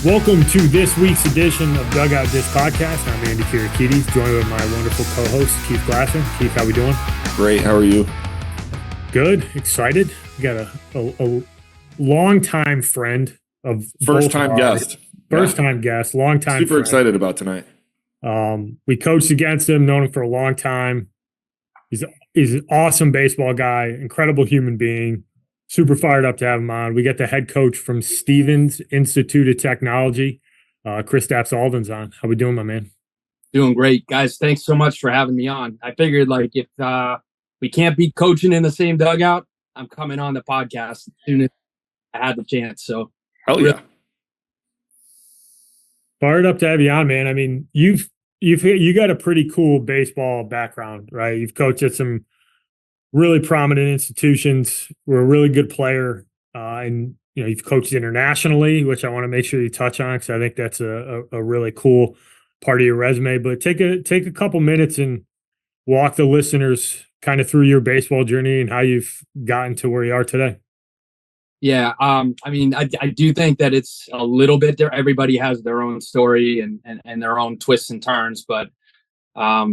Welcome to this week's edition of Dugout Dish Podcast. I'm Andy Kirikides, joined with my wonderful co-host, Keith Glasser. Keith, how we doing? Great. How are you? Good. Excited. We got a long-time friend of First-time guest. First-time guest, long-time Super friend. excited about tonight. We coached against him, known him for a long time. He's an awesome baseball guy, incredible human being. Super fired up to have him on. We got the head coach from Stevens Institute of Technology, Kristaps Aldins on. How we doing, my man? Doing great, guys. Thanks so much for having me on. I figured if we can't be coaching in the same dugout, I'm coming on the podcast as soon as I had the chance. So, hell yeah. Fired up to have you on, man. I mean, you got a pretty cool baseball background, right? You've coached at some really prominent institutions. Were a really good player, and you've coached internationally, which I want to make sure you touch on because I think that's a really cool part of your resume. But take a couple minutes and walk the listeners kind of through your baseball journey and how you've gotten to where you are today. Yeah, I do think that it's a little bit there. Everybody has their own story and their own twists and turns, but I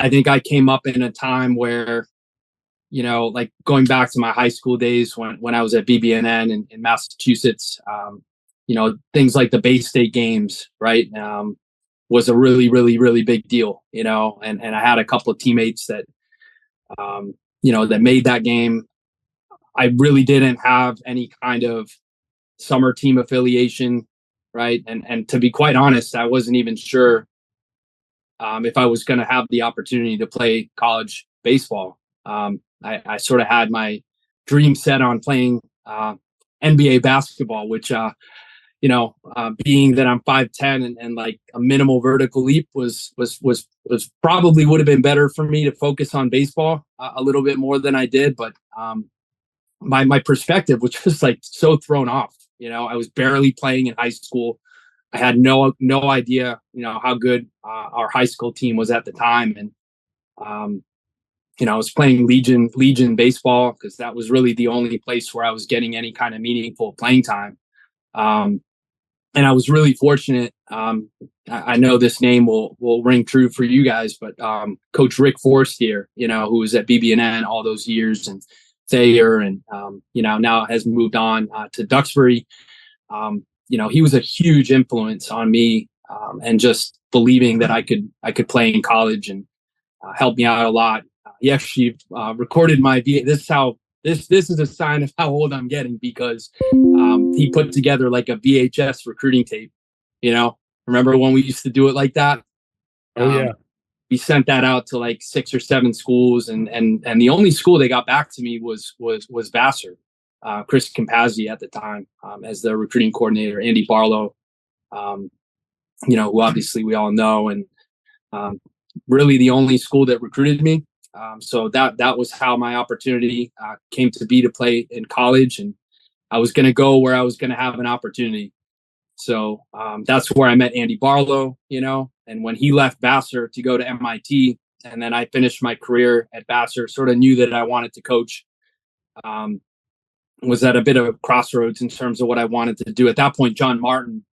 think I came up in a time where, like going back to my high school days when I was at BBNN in Massachusetts, things like the Bay State games, right, was a really, really, really big deal, and I had a couple of teammates that, that made that game. I really didn't have any kind of summer team affiliation, right? And to be quite honest, I wasn't even sure if I was going to have the opportunity to play college baseball. I sort of had my dream set on playing NBA basketball, which, being that I'm 5'10" and like a minimal vertical leap was probably would have been better for me to focus on baseball a little bit more than I did. But my perspective, which was like so thrown off, I was barely playing in high school. I had no idea, how good our high school team was at the time. And, I was playing Legion baseball because that was really the only place where I was getting any kind of meaningful playing time. And I was really fortunate. I know this name will ring true for you guys, but Coach Rick Forestier, who was at BBNN all those years, and Thayer, and now has moved on to Duxbury. He was a huge influence on me, and just believing that I could play in college, and helped me out a lot. He actually recorded my this is a sign of how old I'm getting, because he put together like a VHS recruiting tape. Remember when we used to do it like that? Oh yeah. We sent that out to like 6 or 7 schools, and the only school they got back to me was Vassar. Chris Compazzi at the time, as the recruiting coordinator, Andy Barlow, who obviously we all know, and really the only school that recruited me. So that was how my opportunity came to be to play in college, and I was going to go where I was going to have an opportunity. So that's where I met Andy Barlow, and when he left Vassar to go to MIT, and then I finished my career at Vassar, sort of knew that I wanted to coach. Was at a bit of a crossroads in terms of what I wanted to do. At that point, John Martin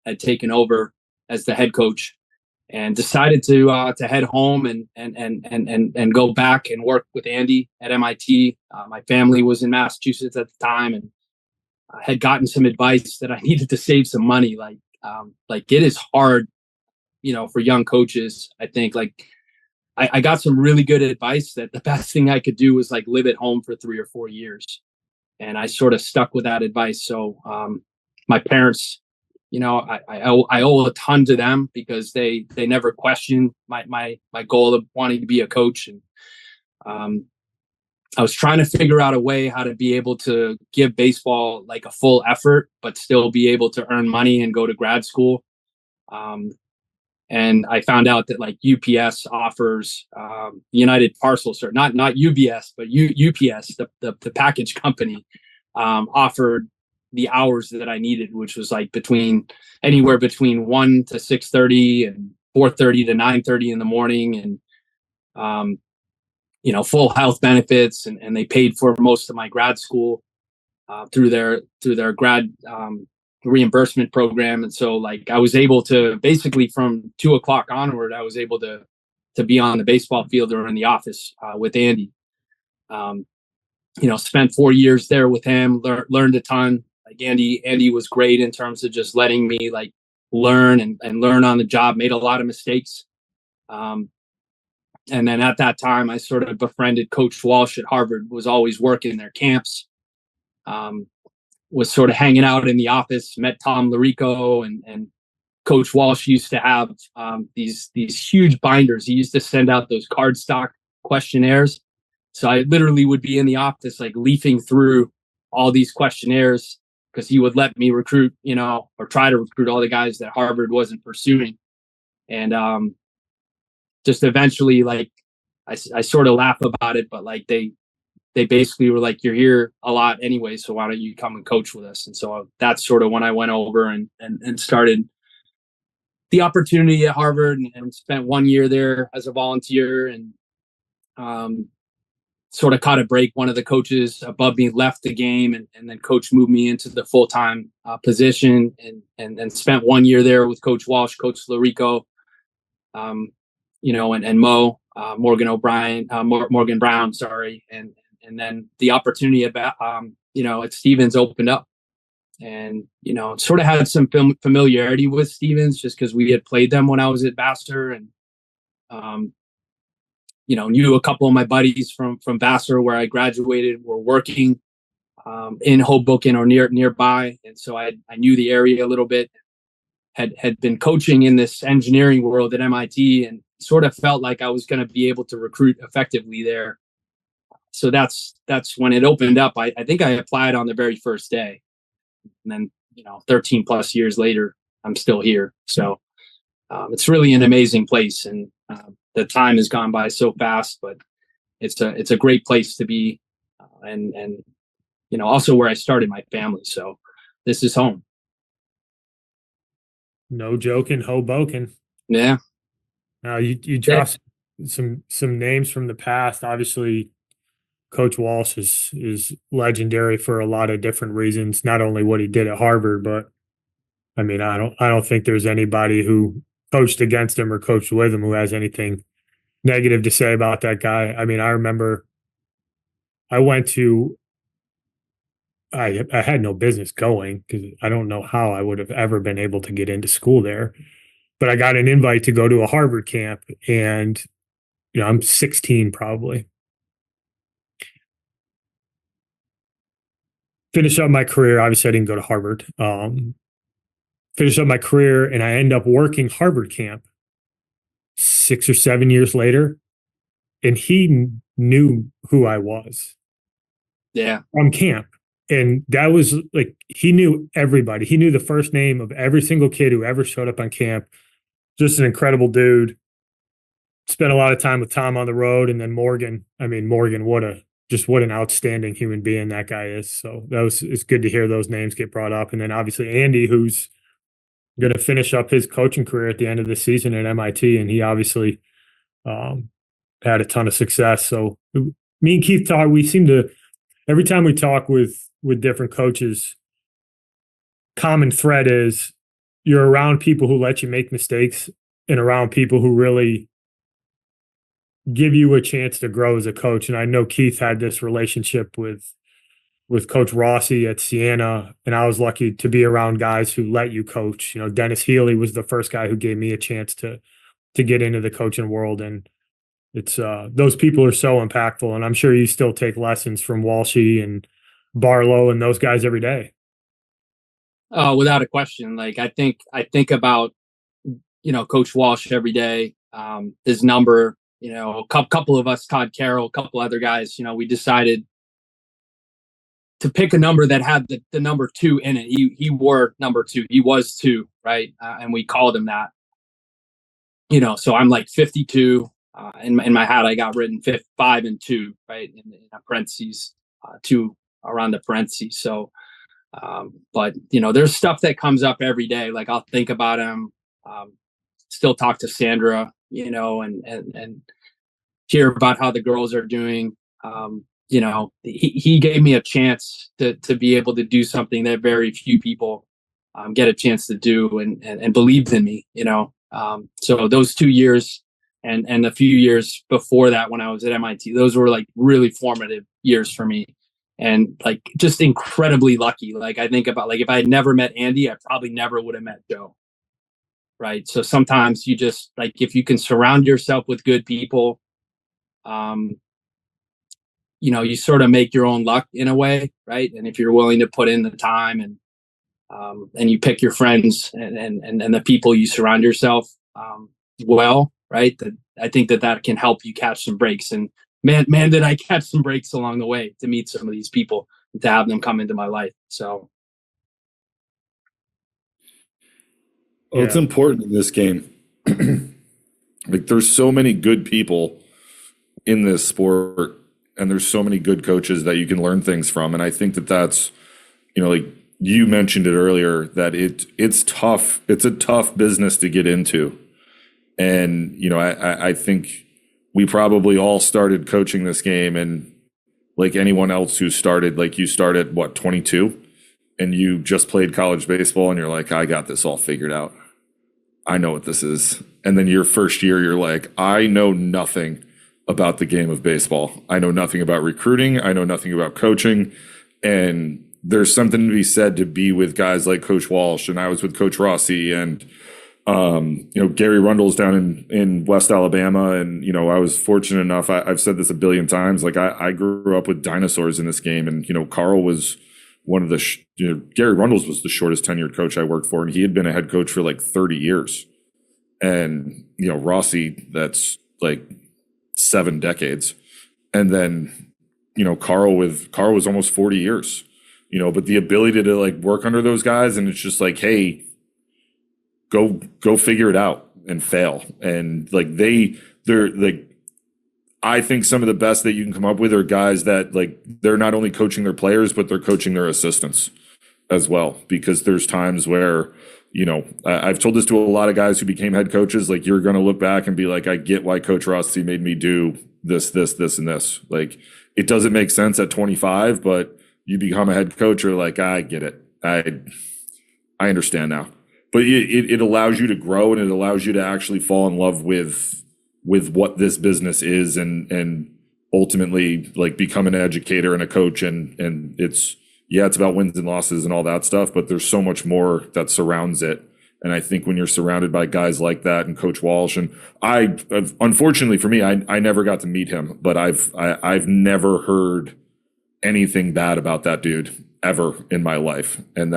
had taken over as the head coach, and decided to head home and go back and work with Andy at MIT. My family was in Massachusetts at the time, and I had gotten some advice that I needed to save some money. Like it is hard, for young coaches. I think I got some really good advice that the best thing I could do was like live at home for 3 or 4 years. And I sort of stuck with that advice. So my parents, I owe a ton to them, because they never questioned my goal of wanting to be a coach. And I was trying to figure out a way how to be able to give baseball like a full effort, but still be able to earn money and go to grad school. And I found out that like UPS offers United Parcel Service, not UBS, but UPS, the package company, offered the hours that I needed, which was like anywhere between 1 to 6:30 and 4:30 to 9:30 in the morning, and full health benefits, and they paid for most of my grad school through their grad reimbursement program. And so like I was able to basically from 2 o'clock onward, I was able to be on the baseball field or in the office with Andy. Spent 4 years there with him, learned a ton. Like Andy was great in terms of just letting me like learn and learn on the job, made a lot of mistakes. And then at that time, I sort of befriended Coach Walsh at Harvard, was always working their camps, was sort of hanging out in the office, met Tom Larico, and Coach Walsh used to have these huge binders. He used to send out those cardstock questionnaires. So I literally would be in the office, like leafing through all these questionnaires because he would let me recruit, or try to recruit all the guys that Harvard wasn't pursuing. And just eventually, like, I sort of laugh about it, but like they basically were like, you're here a lot anyway, so why don't you come and coach with us? And so that's sort of when I went over and started the opportunity at Harvard and spent 1 year there as a volunteer, and sort of caught a break. One of the coaches above me left the game, and then coach moved me into the full-time position, and spent 1 year there with Coach Walsh, Coach Larico, and Mo, Morgan Brown, sorry. And then the opportunity at Stevens opened up, and, sort of had some familiarity with Stevens just because we had played them when I was at Vassar, and, knew a couple of my buddies from Vassar where I graduated were working in Hoboken or nearby. And so I knew the area a little bit, had been coaching in this engineering world at MIT, and sort of felt like I was going to be able to recruit effectively there. So that's when it opened up. I think I applied on the very first day, and then 13 plus years later, I'm still here. So it's really an amazing place, and the time has gone by so fast, but it's a great place to be, and also where I started my family. So this is home. No joking, Hoboken. Yeah. Now you dropped some names from the past. Obviously, Coach Walsh is legendary for a lot of different reasons. Not only what he did at Harvard, but I mean, I don't think there's anybody who coached against him or coached with him who has anything negative to say about that guy. I mean, I remember I had no business going because I don't know how I would have ever been able to get into school there, but I got an invite to go to a Harvard camp, and I'm 16 probably. Finish up my career. Obviously, I didn't go to Harvard. Finish up my career, and I end up working Harvard camp 6 or 7 years later, and he knew who I was. Yeah. From camp. And that was like, he knew everybody. He knew the first name of every single kid who ever showed up on camp. Just an incredible dude. Spent a lot of time with Tom on the road, and then Morgan. I mean, Morgan, what an outstanding human being that guy is. So it's good to hear those names get brought up. And then obviously Andy, who's going to finish up his coaching career at the end of the season at MIT, and he obviously had a ton of success. So me and Keith talk. We seem to, every time we talk with different coaches, common thread is you're around people who let you make mistakes and around people who really give you a chance to grow as a coach. And I know Keith had this relationship with Coach Rossi at Siena, and I was lucky to be around guys who let you coach. Dennis Healy was the first guy who gave me a chance to get into the coaching world, and it's those people are so impactful. And I'm sure you still take lessons from Walshy and Barlow and those guys every day. Without a question. Like I think about Coach Walsh every day. His number, a couple of us, Todd Carroll, a couple other guys, we decided to pick a number that had the number 2 in it. He wore number 2. He was 2, right? And we called him that. So I'm like 52. In my hat, I got written 5 and 2, right? In parentheses, 2 around the parentheses. So, but there's stuff that comes up every day. Like I'll think about him, still talk to Sandra, and hear about how the girls are doing. He gave me a chance to be able to do something that very few people get a chance to do and believed in me, so those 2 years and a few years before that when I was at MIT, those were like really formative years for me, and like just incredibly lucky. Like I think about, like, if I had never met Andy, I probably never would have met Joe. Right. So sometimes you just, like, if you can surround yourself with good people, you sort of make your own luck in a way. Right. And if you're willing to put in the time and you pick your friends and the people you surround yourself well, right, that I think that can help you catch some breaks. And man, did I catch some breaks along the way to meet some of these people and to have them come into my life. So well, it's important in this game. Like, there's so many good people in this sport, and there's so many good coaches that you can learn things from. And I think that's, like you mentioned it earlier, that it's tough. It's a tough business to get into. And, I think we probably all started coaching this game, and like anyone else who started, like you started, what, 22? And you just played college baseball and you're like, I got this all figured out. I know what this is. And then your first year, you're like, I know nothing about the game of baseball. I know nothing about recruiting. I know nothing about coaching. And there's something to be said to be with guys like Coach Walsh, and I was with Coach Rossi, and Gary Rundle's down in West Alabama. And, I was fortunate enough, I've said this a billion times, like I grew up with dinosaurs in this game. And, Carl was one of the, Gary Rundles was the shortest tenured coach I worked for, and he had been a head coach for like 30 years. And, Rossi, that's like 7 decades. And then, Carl was almost 40 years, but the ability to like work under those guys, and it's just like, hey, go figure it out and fail. And like they're like, I think some of the best that you can come up with are guys that, like, they're not only coaching their players, but they're coaching their assistants as well. Because there's times where, I've told this to a lot of guys who became head coaches, like, you're going to look back and be like, I get why Coach Rossi made me do this, and this. Like, it doesn't make sense at 25, but you become a head coach, you're like, I get it. I understand now. But it allows you to grow, and it allows you to actually fall in love with what this business is, and ultimately, like, become an educator and a coach. And it's about wins and losses and all that stuff, but there's so much more that surrounds it. And I think when you're surrounded by guys like that, and Coach Walsh, and unfortunately for me, I never got to meet him, but I've never heard anything bad about that dude ever in my life. And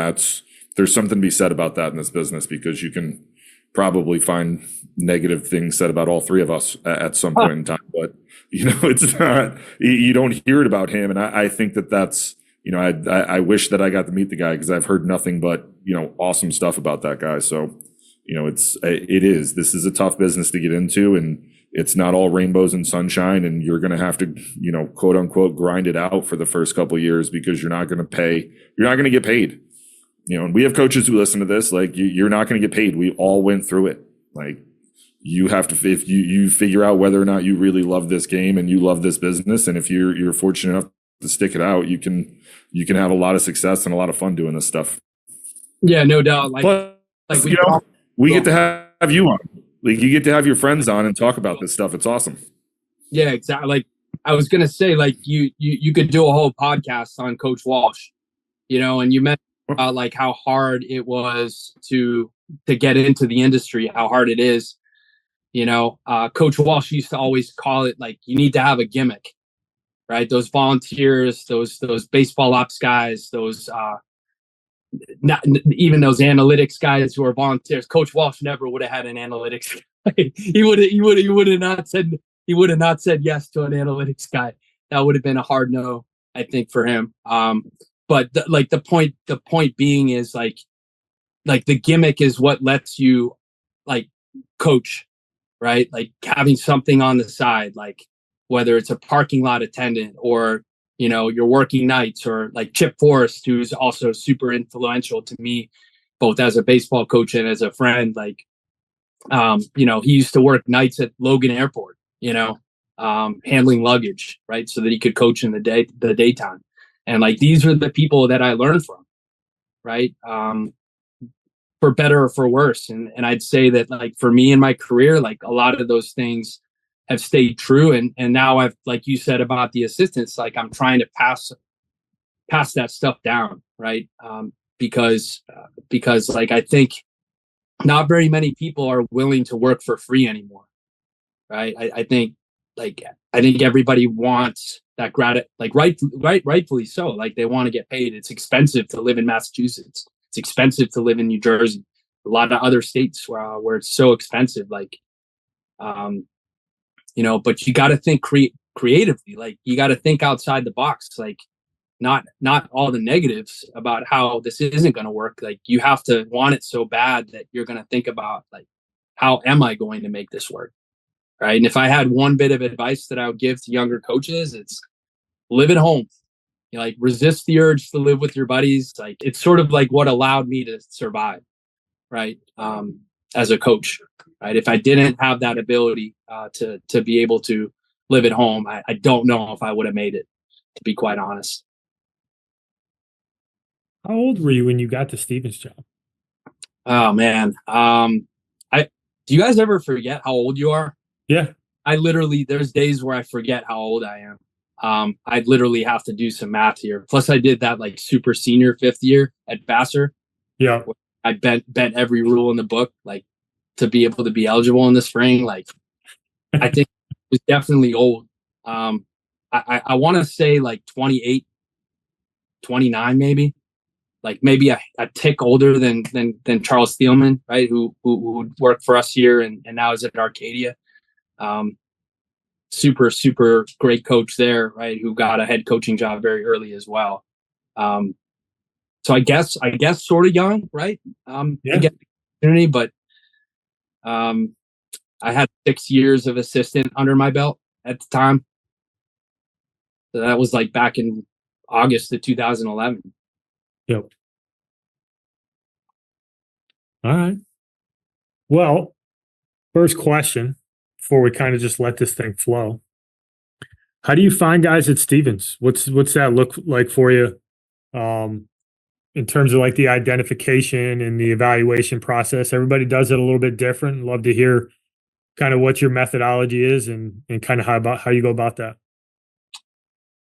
there's something to be said about that in this business, because you can probably find negative things said about all three of us at some point in time, but it's not, you don't hear it about him. And I think that's, I wish that I got to meet the guy, because I've heard nothing but, awesome stuff about that guy. So, this is a tough business to get into, and it's not all rainbows and sunshine, and you're going to have to, quote unquote, grind it out for the first couple of years, because you're not going to get paid. And we have coaches who listen to this, like, you're not going to get paid. We all went through it. Like, you have to, if you figure out whether or not you really love this game and you love this business, and if you're fortunate enough to stick it out, you can have a lot of success and a lot of fun doing this stuff. Yeah, no doubt. We get to have you on. Like, you get to have your friends on and talk about this stuff. It's awesome. Yeah, exactly. Like, I was gonna say, like, you could do a whole podcast on Coach Walsh, and you mentioned about like how hard it was to get into the industry, how hard it is. Coach Walsh used to always call it, like, you need to have a gimmick, right? Those volunteers, those baseball ops guys, those not even those analytics guys who are volunteers. Coach Walsh never would have had an analytics guy. He would have not said yes to an analytics guy. That would have been a hard no, I think, for him. But the point being is like the gimmick is what lets you like coach, right? Like having something on the side, like whether it's a parking lot attendant or, you're working nights, or like Chip Forrest, who's also super influential to me, both as a baseball coach and as a friend. Like, he used to work nights at Logan Airport, handling luggage, right? So that he could coach in the daytime. And like, these are the people that I learned from, right? for better or for worse. And I'd say that, like, for me in my career, like, a lot of those things have stayed true. And now I've, like you said about the assistants, like, I'm trying to pass that stuff down. Right. Because like, I think not very many people are willing to work for free anymore. Right. I think everybody wants that like rightfully so. Like, they want to get paid. It's expensive to live in Massachusetts. It's expensive to live in New Jersey. A lot of other states where it's so expensive. Like, but you got to think creatively. Like, you got to think outside the box. Like, not all the negatives about how this isn't going to work. Like, you have to want it so bad that you're going to think about, like, how am I going to make this work? Right. And if I had one bit of advice that I would give to younger coaches, it's live at home. Like, resist the urge to live with your buddies. Like, it's sort of like what allowed me to survive. Right. As a coach. Right. If I didn't have that ability to be able to live at home, I don't know if I would have made it, to be quite honest. How old were you when you got the Stevens job? Oh man. Do you guys ever forget how old you are? Yeah. There's days where I forget how old I am. I'd literally have to do some math here. Plus, I did that, like, super senior 5th year at Vassar. Yeah. I bent every rule in the book, like, to be able to be eligible in the spring. Like, I think it was definitely old. I want to say like 28, 29, maybe. Like, maybe a tick older than Charles Thielman, right? Who worked for us here and now is at Arcadia. Super, super great coach there, right? Who got a head coaching job very early as well. So I guess sort of young, right? To get the opportunity, but I had 6 years of assistant under my belt at the time. So that was like back in August of 2011. Yep. All right. Well, first question before we kind of just let this thing flow. How do you find guys at Stevens? What's that look like for you? In terms of, like, the identification and the evaluation process? Everybody does it a little bit different. Love to hear kind of what your methodology is and kind of how you go about that.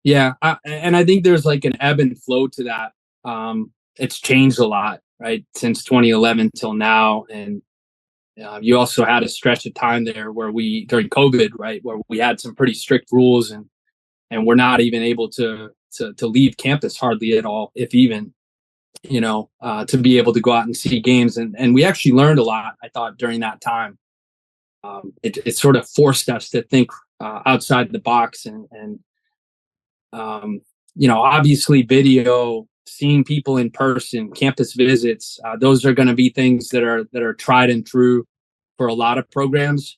Yeah. And I think there's, like, an ebb and flow to that. It's changed a lot, right? Since 2011 till now. And you also had a stretch of time there where during COVID, right, where we had some pretty strict rules and we're not even able to leave campus hardly at all, if even, to be able to go out and see games. And we actually learned a lot, I thought, during that time. It sort of forced us to think outside the box and obviously video, seeing people in person, campus visits, those are going to be things that are tried and true for a lot of programs.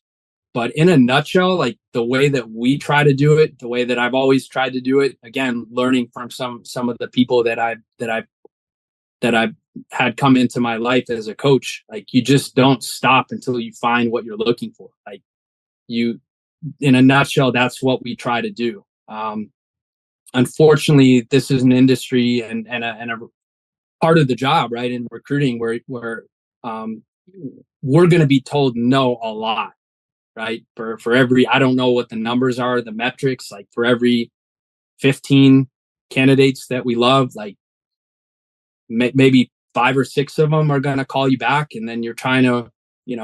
But in a nutshell, like, the way that we try to do it, the way that I've always tried to do it, again, learning from some of the people that I've had come into my life as a coach, like, you just don't stop until you find what you're looking for. Like, in a nutshell, that's what we try to do. Unfortunately, this is an industry and a part of the job, right, in recruiting where we're going to be told no a lot, right? For every, I don't know what the numbers are, the metrics, like, for every 15 candidates that we love, like, maybe 5 or 6 of them are going to call you back, and then you're trying to,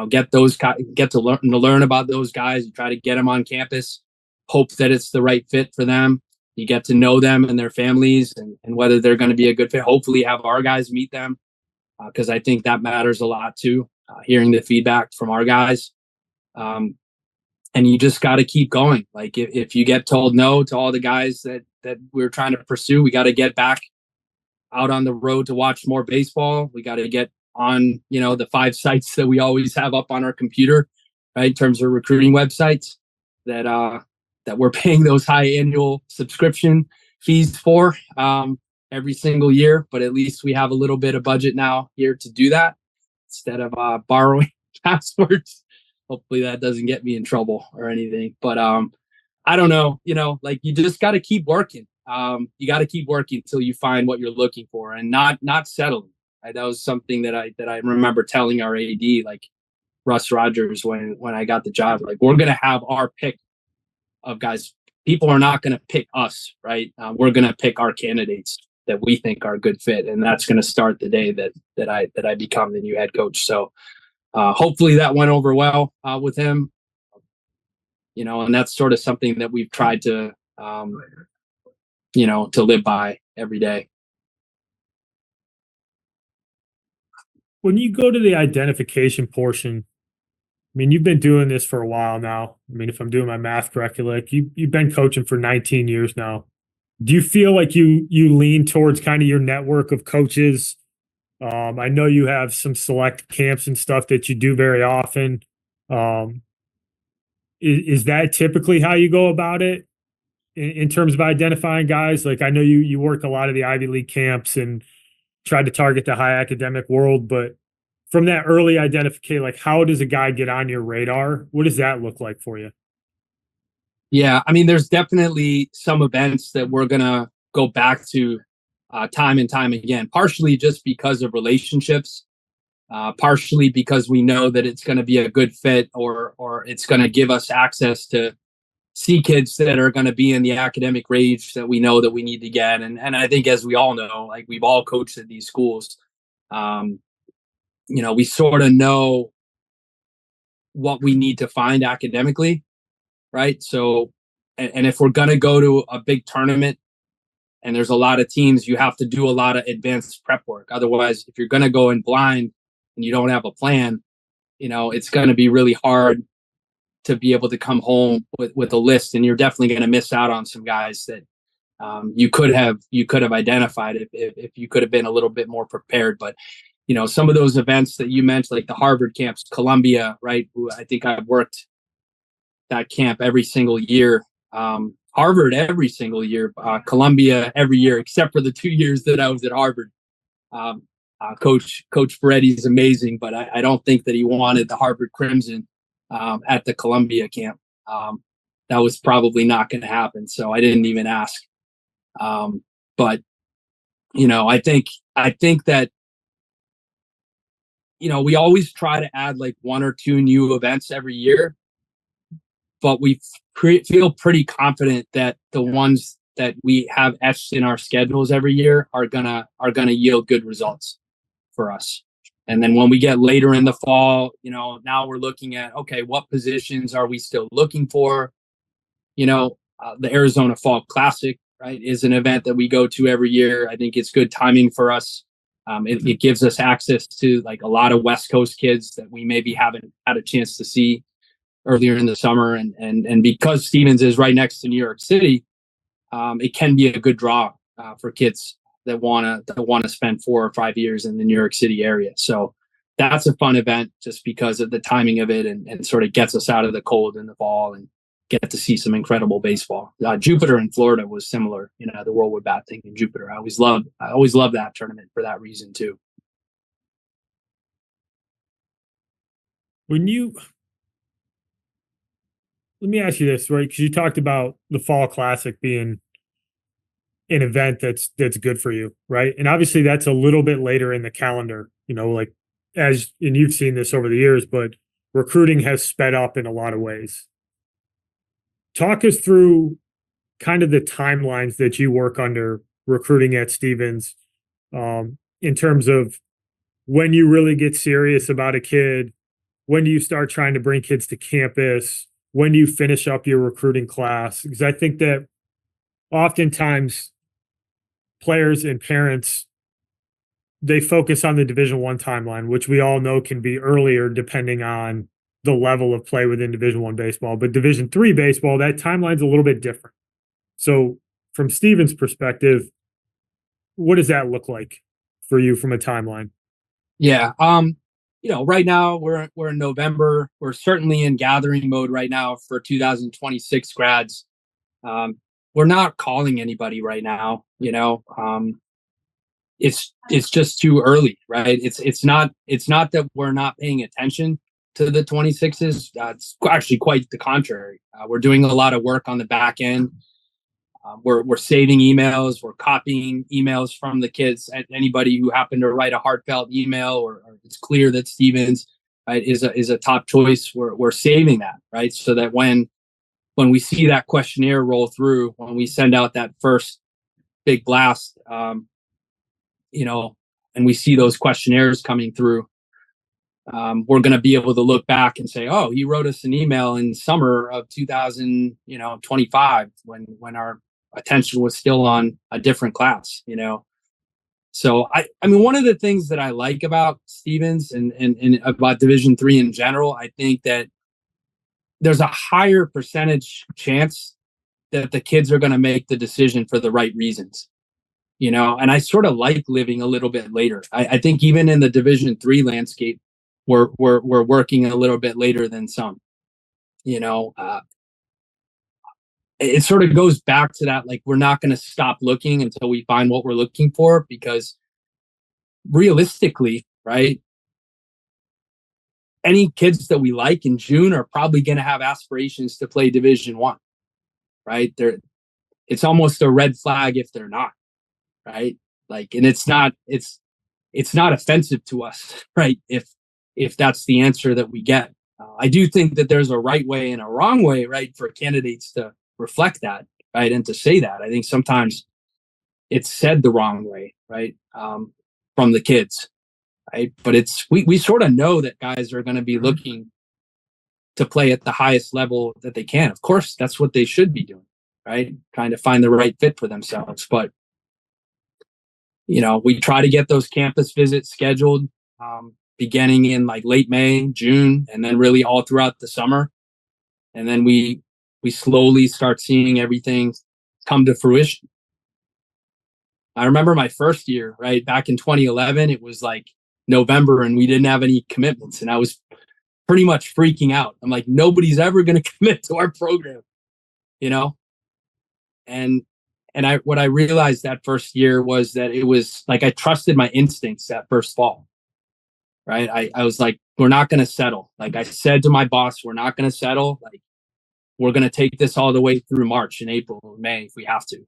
get to learn about those guys. You try to get them on campus, hope that it's the right fit for them. You get to know them and their families and whether they're going to be a good fit. Hopefully have our guys meet them, because I think that matters a lot too, hearing the feedback from our guys. And you just got to keep going. Like, if you get told no to all the guys that we're trying to pursue, we got to get back out on the road to watch more baseball. We got to get on, the 5 sites that we always have up on our computer, right? In terms of recruiting websites that we're paying those high annual subscription fees for every single year. But at least we have a little bit of budget now here to do that instead of borrowing passwords. Hopefully that doesn't get me in trouble or anything. But I don't know, like, you just got to keep working. You got to keep working until you find what you're looking for and not settling. Right? That was something that I remember telling our AD, like Russ Rogers, when I got the job. Like, we're gonna have our pick of guys. People are not gonna pick us, right? We're gonna pick our candidates that we think are a good fit, and that's gonna start the day that I become the new head coach. So hopefully that went over well with him. And that's sort of something that we've tried to to live by every day. When you go to the identification portion, I mean, you've been doing this for a while now. I mean, if I'm doing my math correctly, like you've been coaching for 19 years now. Do you feel like you lean towards kind of your network of coaches? I know you have some select camps and stuff that you do very often. Um, is that typically how you go about it in terms of identifying guys? Like, I know you work a lot of the Ivy League camps and try to target the high academic world, but from that early identification, like, how does a guy get on your radar? What does that look like for you? Yeah, I mean, there's definitely some events that we're gonna go back to time and time again, partially just because of relationships, partially because we know that it's going to be a good fit, or it's going to give us access to see kids that are going to be in the academic range that we know that we need to get. And I think, as we all know, like, we've all coached at these schools, we sort of know what we need to find academically, right? So, and if we're going to go to a big tournament and there's a lot of teams, you have to do a lot of advanced prep work. Otherwise, if you're going to go in blind and you don't have a plan, it's going to be really hard to be able to come home with a list, and you're definitely going to miss out on some guys that you could have identified if you could have been a little bit more prepared. But some of those events that you mentioned, like the Harvard camps, Columbia, right? I think I've worked that camp every single year. Harvard every single year, Columbia every year, except for the 2 years that I was at Harvard. Coach Ferretti is amazing, but I don't think that he wanted the Harvard Crimson at the Columbia camp. That was probably not going to happen, so I didn't even ask. But I think that we always try to add like 1 or 2 new events every year, but we feel pretty confident that the ones that we have etched in our schedules every year are gonna yield good results for us. And then when we get later in the fall, now we're looking at, okay, what positions are we still looking for? The Arizona Fall Classic, right, is an event that we go to every year. I think it's good timing for us. It gives us access to like a lot of West Coast kids that we maybe haven't had a chance to see earlier in the summer. And because Stevens is right next to New York City, it can be a good draw for kids that want to spend 4 or 5 years in the New York City area. So that's a fun event just because of the timing of it, and sort of gets us out of the cold in the fall and get to see some incredible baseball. Jupiter in Florida was similar, the World Wood Bat thing in Jupiter. I always loved that tournament for that reason too. Let me ask you this, right? Because you talked about the Fall Classic being an event that's good for you, right? And obviously that's a little bit later in the calendar, like, and you've seen this over the years, but recruiting has sped up in a lot of ways. Talk us through kind of the timelines that you work under recruiting at Stevens, in terms of when you really get serious about a kid, when do you start trying to bring kids to campus, when do you finish up your recruiting class? Because I think that oftentimes players and parents, they focus on the Division I timeline, which we all know can be earlier depending on the level of play within Division I baseball. But Division III baseball, that timeline's a little bit different. So from Stevens' perspective, what does that look like for you from a timeline? Yeah. Right now we're in November. We're certainly in gathering mode right now for 2026 grads. We're not calling anybody right now. It's just too early, right? It's not that we're not paying attention to the 26s. It's actually quite the contrary. We're doing a lot of work on the back end. We're saving emails, we're copying emails from the kids. Anybody who happened to write a heartfelt email, or it's clear that Stevens, right, is a top choice. We're saving that, right, so that when we see that questionnaire roll through, when we send out that first big blast, and we see those questionnaires coming through, we're going to be able to look back and say, oh, he wrote us an email in summer of 2025 when our attention was still on a different class, So I mean, one of the things that I like about Stevens and about Division III in general, I think that there's a higher percentage chance that the kids are going to make the decision for the right reasons, and I sort of like living a little bit later. I think even in the Division III landscape, we're working a little bit later than some, it sort of goes back to that, like, we're not going to stop looking until we find what we're looking for, because realistically, right, any kids that we like in June are probably going to have aspirations to play Division I, right? It's almost a red flag if they're not, right? Like, and it's not offensive to us, right? If that's the answer that we get. I do think that there's a right way and a wrong way, right, for candidates to reflect that, right, and to say that. I think sometimes it's said the wrong way, right, from the kids, right? But we sort of know that guys are going to be looking to play at the highest level that they can. Of course, that's what they should be doing, right? Trying to find the right fit for themselves. But we try to get those campus visits scheduled, beginning in like late May, June, and then really all throughout the summer. And then we slowly start seeing everything come to fruition. I remember my first year, right, back in 2011, it was like November and we didn't have any commitments. And I was pretty much freaking out. I'm like, nobody's ever going to commit to our program, And what I realized that first year was that it was like I trusted my instincts that first fall. Right. I was like, we're not going to settle. Like I said to my boss, we're not going to settle. Like, we're going to take this all the way through March and April or May if we have to.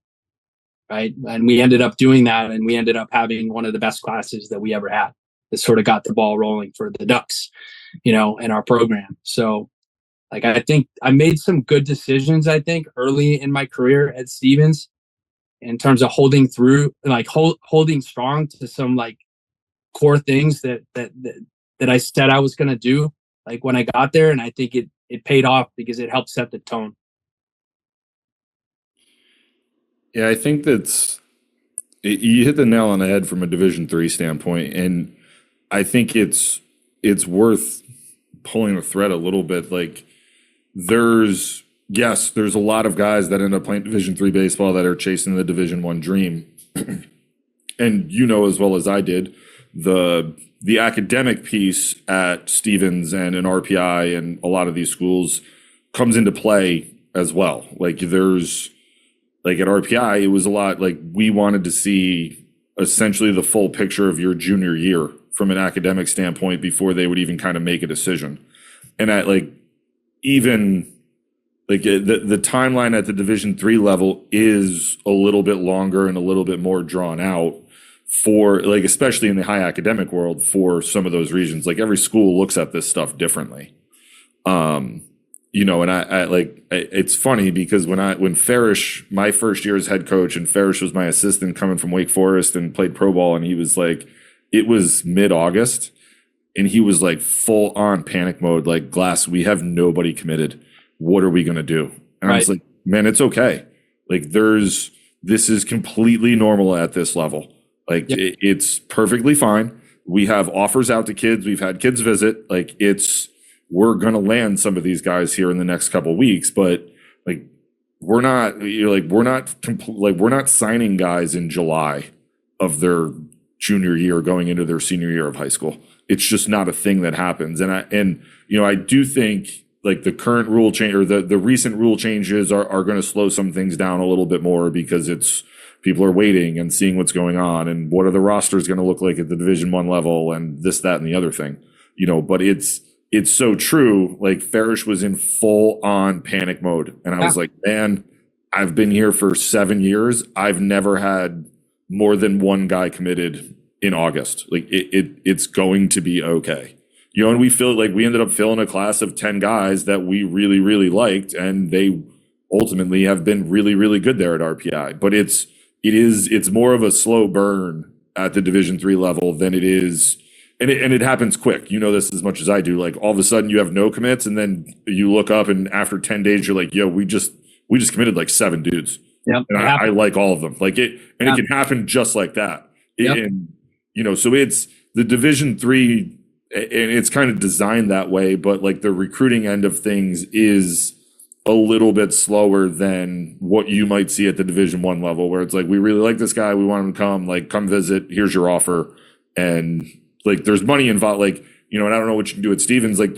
Right. And we ended up doing that. And we ended up having one of the best classes that we ever had. That sort of got the ball rolling for the Ducks, in our program. So, like, I think I made some good decisions, I think, early in my career at Stevens in terms of holding through, like holding strong to some like core things that I said I was going to do, like when I got there. And I think it paid off because it helped set the tone. Yeah, I think you hit the nail on the head from a Division III standpoint. And I think it's worth pulling the thread a little bit. Like, there's a lot of guys that end up playing Division III baseball that are chasing the Division I dream. And as well as I did, the academic piece at Stevens and in RPI and a lot of these schools comes into play as well. Like, there's, like, at RPI, it was a lot like we wanted to see essentially the full picture of your junior year from an academic standpoint before they would even kind of make a decision. And at even the timeline at the Division III level is a little bit longer and a little bit more drawn out for, like, especially in the high academic world, for some of those reasons. Like, every school looks at this stuff differently. And I it's funny because when Farish, my first year as head coach, and Farish was my assistant coming from Wake Forest and played pro ball, and he was like, it was mid-August and he was like full on panic mode, like, Glass, we have nobody committed. What are we going to do? And I was like, man, it's okay. Like, this is completely normal at this level. Like, it's perfectly fine. We have offers out to kids. We've had kids visit. Like, we're going to land some of these guys here in the next couple of weeks, but like, we're not signing guys in July of their junior year going into their senior year of high school. It's just not a thing that happens. And I do think, like, the current rule change, or the recent rule changes are going to slow some things down a little bit more, because people are waiting and seeing what's going on and what are the rosters going to look like at the Division I level and this, that, and the other thing, but it's so true. Like, Farish was in full on panic mode. And I was like, man, I've been here for 7 years. I've never had more than one guy committed in August. Like it's going to be okay. You know, and we ended up filling a class of 10 guys that we really, really liked, and they ultimately have been really, really good there at RPI. But it's more of a slow burn at the Division III level than it is. And it happens quick. You know this as much as I do. Like all of a sudden you have no commits, and then you look up and after 10 days you're like, yo, we just committed like 7 dudes. Yep. And I like all of them. Like it, and it can happen just like that. Yep. And you know, so it's the Division III, and it's kind of designed that way, but like the recruiting end of things is a little bit slower than what you might see at the Division I level, where it's like, we really like this guy, we want him to come, like come visit, here's your offer. And like there's money involved, like, you know, and I don't know what you can do at Stevens, like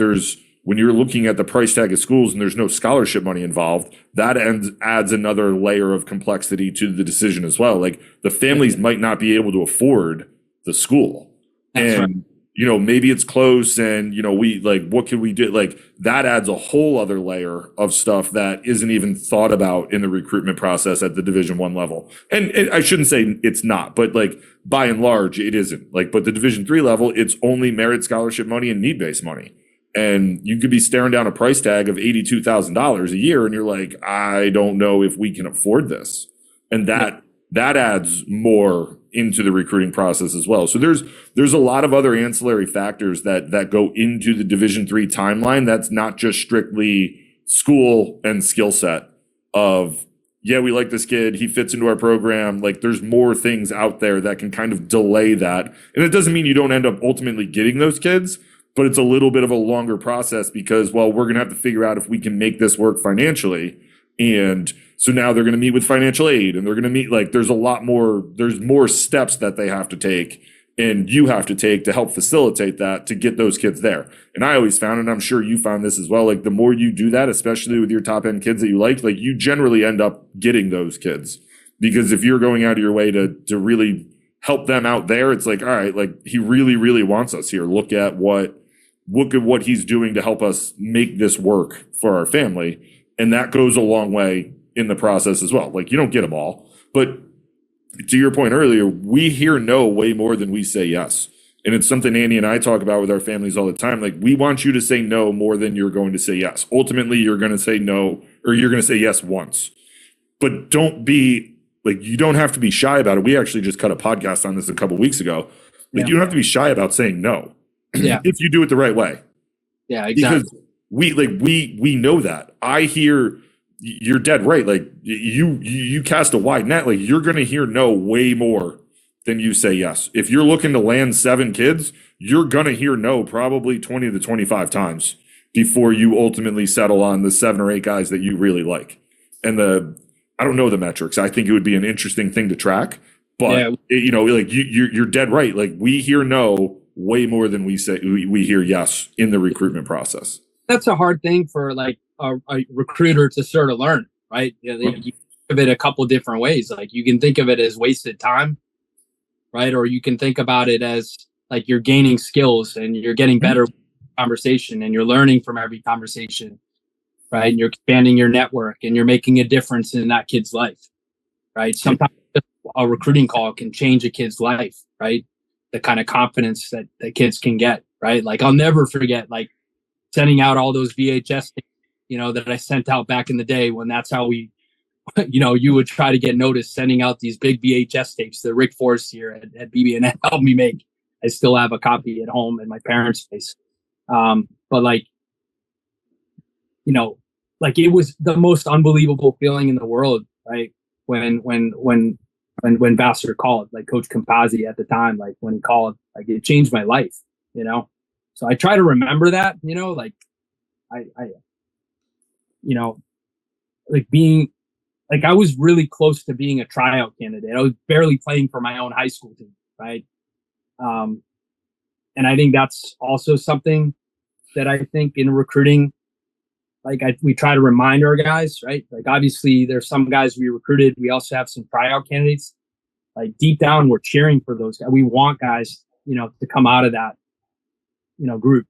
when you're looking at the price tag of schools and there's no scholarship money involved, that adds another layer of complexity to the decision as well. Like the families might not be able to afford the school. That's right. You know, maybe it's close and, you know, what can we do? Like that adds a whole other layer of stuff that isn't even thought about in the recruitment process at the Division I level. And I shouldn't say it's not, but like by and large, it isn't. Like, but the Division III level, it's only merit scholarship money and need-based money. And you could be staring down a price tag of $82,000 a year and you're like, I don't know if we can afford this. And that adds more into the recruiting process as well. So there's a lot of other ancillary factors that go into the Division III timeline. That's not just strictly school and skill set of, yeah, we like this kid, he fits into our program. Like there's more things out there that can kind of delay that. And it doesn't mean you don't end up ultimately getting those kids, but it's a little bit of a longer process because, well, we're going to have to figure out if we can make this work financially. And so now they're going to meet with financial aid and they're going to meet, like, there's more steps that they have to take and you have to take to help facilitate that to get those kids there. And I always found, and I'm sure you found this as well, like the more you do that, especially with your top end kids that you like you generally end up getting those kids, because if you're going out of your way to really help them out there, it's like, all right, like he really, really wants us here. Look at what he's doing to help us make this work for our family. And that goes a long way in the process as well. Like you don't get them all, but to your point earlier, we hear no way more than we say yes. And it's something Andy and I talk about with our families all the time. Like we want you to say no more than you're going to say yes. Ultimately, you're going to say no, or you're going to say yes once, but don't be like, you don't have to be shy about it. We actually just cut a podcast on this a couple weeks ago. Like you don't have to be shy about saying no. Yeah. If you do it the right way. Yeah, exactly. Because we know that. I hear you're dead right. Like you cast a wide net, like you're going to hear no way more than you say yes. If you're looking to land 7 kids, you're going to hear no probably 20 to 25 times before you ultimately settle on the 7 or 8 guys that you really like. And I don't know the metrics. I think it would be an interesting thing to track, but you're dead right. Like we hear no way more than we say we hear yes in the recruitment process. That's a hard thing for like a recruiter to sort of learn, right? You think of it a couple different ways. Like you can think of it as wasted time, right? Or you can think about it as like you're gaining skills and you're getting better with conversation and you're learning from every conversation, right? And you're expanding your network and you're making a difference in that kid's life, right? Sometimes a recruiting call can change a kid's life, right? The kind of confidence that kids can get, right? Like I'll never forget like sending out all those VHS things, that I sent out back in the day when that's how we, you would try to get noticed, sending out these big VHS tapes that Rick Forrest here at BB&N helped me make. I still have a copy at home in my parents' place. But like it was the most unbelievable feeling in the world, right? When Vassar called, like Coach Campazzi at the time, like when he called, like it changed my life, So I try to remember that, like like being, like I was really close to being a tryout candidate. I was barely playing for my own high school team, right? And I think that's also something that I think in recruiting, like we try to remind our guys, right? Like obviously there's some guys we recruited. We also have some tryout candidates. Like deep down, we're cheering for those guys. We want guys, to come out of that, group.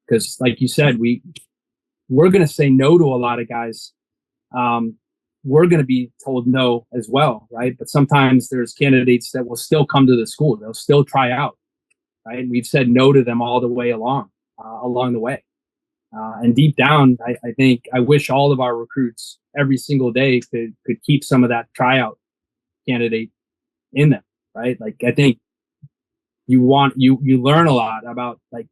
Because like you said, we're going to say no to a lot of guys we're going to be told no as well, right? But sometimes there's candidates that will still come to the school. They'll still try out, right? And we've said no to them all the way along the way. And deep down, I think I wish all of our recruits every single day could keep some of that tryout candidate in them, right? Like, I think you learn a lot about like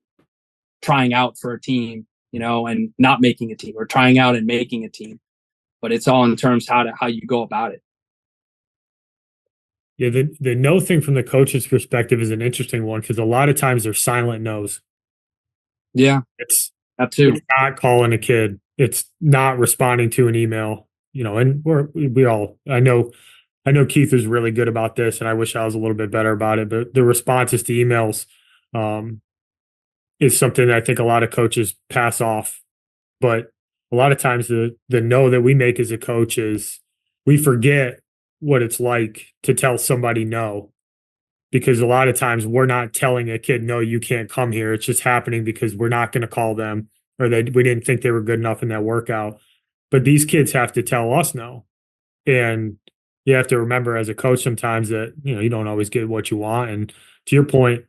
trying out for a team, and not making a team, or trying out and making a team. But it's all in terms how you go about it. Yeah, the no thing from the coach's perspective is an interesting one, because a lot of times they're silent no's. Yeah, It's that too. It's not calling a kid. It's not responding to an email. And I know Keith is really good about this, and I wish I was a little bit better about it. But the responses to emails is something that I think a lot of coaches pass off. But a lot of times the no that we make as a coach is we forget what it's like to tell somebody no, because a lot of times we're not telling a kid, no, you can't come here. It's just happening because we're not going to call them, or we didn't think they were good enough in that workout. But these kids have to tell us no. And you have to remember as a coach sometimes that, you don't always get what you want. And to your point,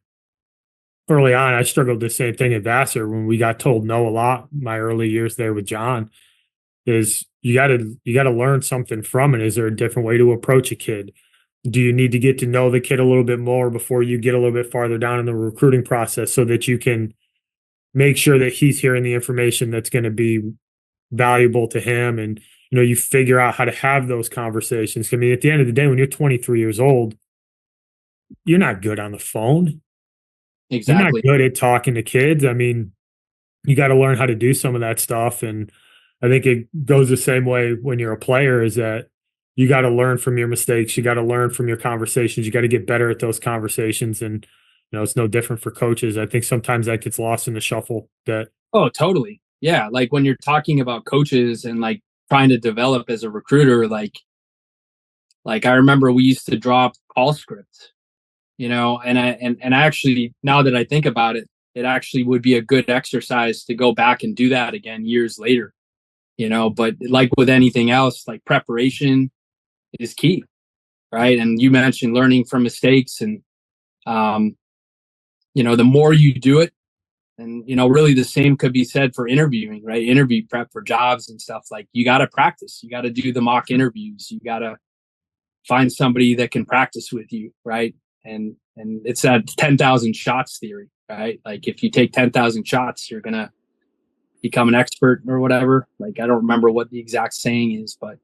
early on, I struggled the same thing at Vassar when we got told no a lot. My early years there with John is you got to learn something from it. Is there a different way to approach a kid? Do you need to get to know the kid a little bit more before you get a little bit farther down in the recruiting process, so that you can make sure that he's hearing the information that's going to be valuable to him? And, you figure out how to have those conversations. I mean, at the end of the day, when you're 23 years old, you're not good on the phone. Exactly. You're not good at talking to kids. I mean, you got to learn how to do some of that stuff. And I think it goes the same way when you're a player, is that you got to learn from your mistakes. You got to learn from your conversations. You got to get better at those conversations. And, it's no different for coaches. I think sometimes that gets lost in the shuffle. Oh, totally. Yeah. Like when you're talking about coaches and like trying to develop as a recruiter, like I remember we used to drop call scripts, and I actually, now that I think about it, it actually would be a good exercise to go back and do that again years later, but like with anything else, like preparation is key. Right. And you mentioned learning from mistakes, and, the more you do it, and, really the same could be said for interviewing, right? Interview prep for jobs and stuff. Like, you got to practice, you got to do the mock interviews, you got to find somebody that can practice with you. Right. And it's that 10,000 shots theory, right? Like, if you take 10,000 shots, you're going to become an expert or whatever. Like, I don't remember what the exact saying is, but,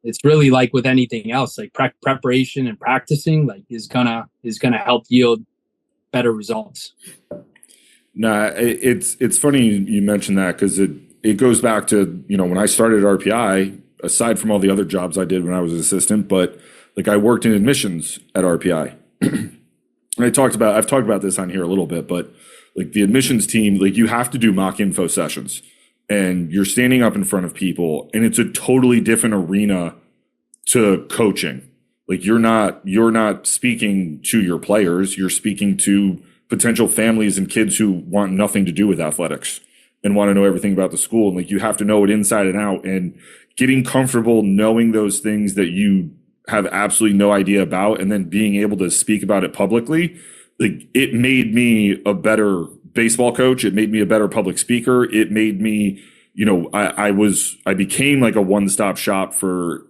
it's really like with anything else, like preparation and practicing, like is gonna help yield better results. Nah, it's funny you mentioned that, because it goes back to, when I started at RPI, aside from all the other jobs I did when I was an assistant, but like I worked in admissions at RPI. And I've talked about this on here a little bit, but like the admissions team, like you have to do mock info sessions, and you're standing up in front of people, and it's a totally different arena to coaching. Like you're not speaking to your players, you're speaking to potential families and kids who want nothing to do with athletics and want to know everything about the school. And like, you have to know it inside and out, and getting comfortable knowing those things that you have absolutely no idea about, and then being able to speak about it publicly. Like, it made me a better baseball coach. It made me a better public speaker. It made me, I became like a one-stop shop for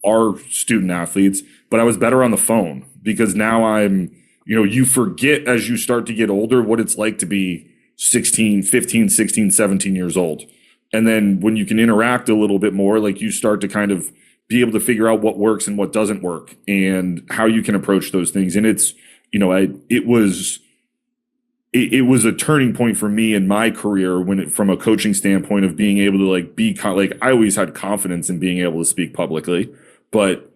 our student athletes, but I was better on the phone, because now I'm, you forget as you start to get older what it's like to be 15, 16, 17 years old. And then when you can interact a little bit more, like you start to kind of be able to figure out what works and what doesn't work, and how you can approach those things. And it's, it was a turning point for me in my career from a coaching standpoint of being able to like I always had confidence in being able to speak publicly, but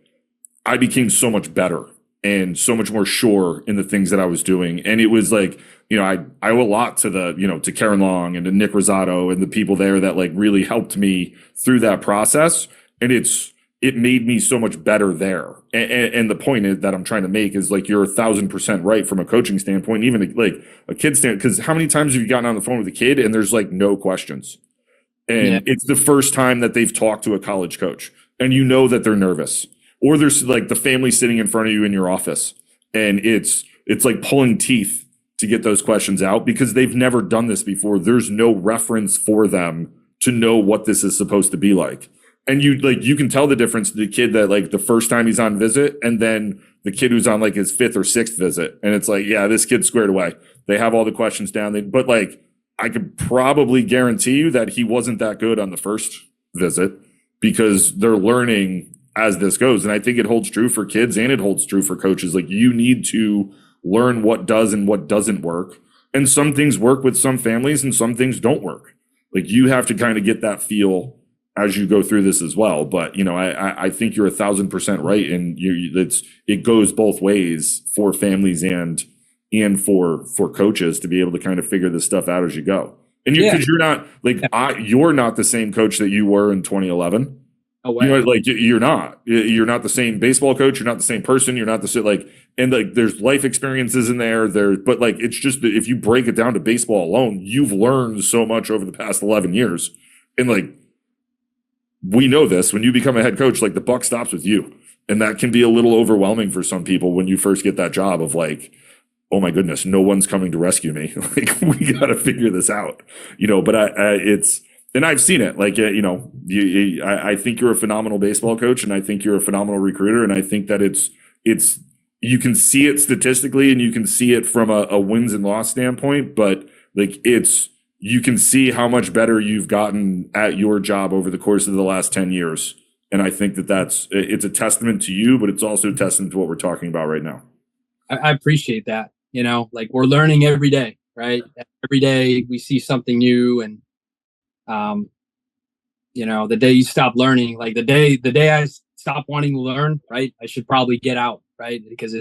I became so much better and so much more sure in the things that I was doing. And it was like, I owe a lot to to Karen Long and to Nick Rosato and the people there that like really helped me through that process. And it made me so much better there. And the point that I'm trying to make is like, you're 1,000% right from a coaching standpoint, even like a kid standpoint. Because how many times have you gotten on the phone with a kid and there's like no questions? And it's the first time that they've talked to a college coach, and you know that they're nervous, or there's like the family sitting in front of you in your office, and it's like pulling teeth to get those questions out because they've never done this before. There's no reference for them to know what this is supposed to be like. And you can tell the difference to the kid that like the first time he's on visit and then the kid who's on like his fifth or sixth visit. And it's like, yeah, this kid's squared away. They have all the questions down. But like, I could probably guarantee you that he wasn't that good on the first visit because they're learning as this goes. And I think it holds true for kids and it holds true for coaches. Like, you need to learn what does and what doesn't work. And some things work with some families and some things don't work. Like, you have to kind of get that feel as you go through this as well. But, you know, I think you're 1,000% right. And it goes both ways for families and for coaches to be able to kind of figure this stuff out as you go. And because you're not like, you're not the same coach that you were in 2011. You know, like you're not the same baseball coach. You're not the same person. You're not the same, like, and like there's life experiences in there, but like, it's just that if you break it down to baseball alone, you've learned so much over the past 11 years. And like, we know this, when you become a head coach, like the buck stops with you. And that can be a little overwhelming for some people when you first get that job of like, oh my goodness, no one's coming to rescue me. Like, we got to figure this out, you know, but and I've seen it. Like, you know, I think you're a phenomenal baseball coach, and I think you're a phenomenal recruiter. And I think that you can see it statistically and you can see it from a wins and loss standpoint, but like you can see how much better you've gotten at your job over the course of the last 10 years. And I think it's a testament to you, but it's also a testament to what we're talking about right now. I appreciate that. You know, like, we're learning every day, right? Every day we see something new. And, you know, the day you stop learning, like the day I stop wanting to learn, right, I should probably get out, right? Because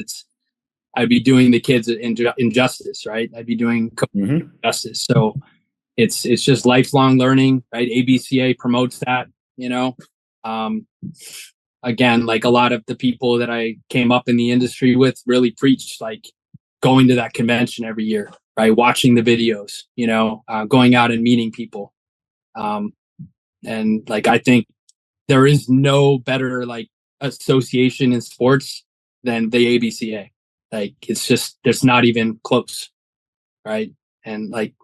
I'd be doing the kids injustice, right? I'd be doing injustice. So it's just lifelong learning, right? ABCA promotes that, you know. Again, like a lot of the people that I came up in the industry with really preached like going to that convention every year, right? Watching the videos, you know, going out and meeting people. And like, I think there is no better like association in sports than the ABCA. Like, there's not even close. Right. And like,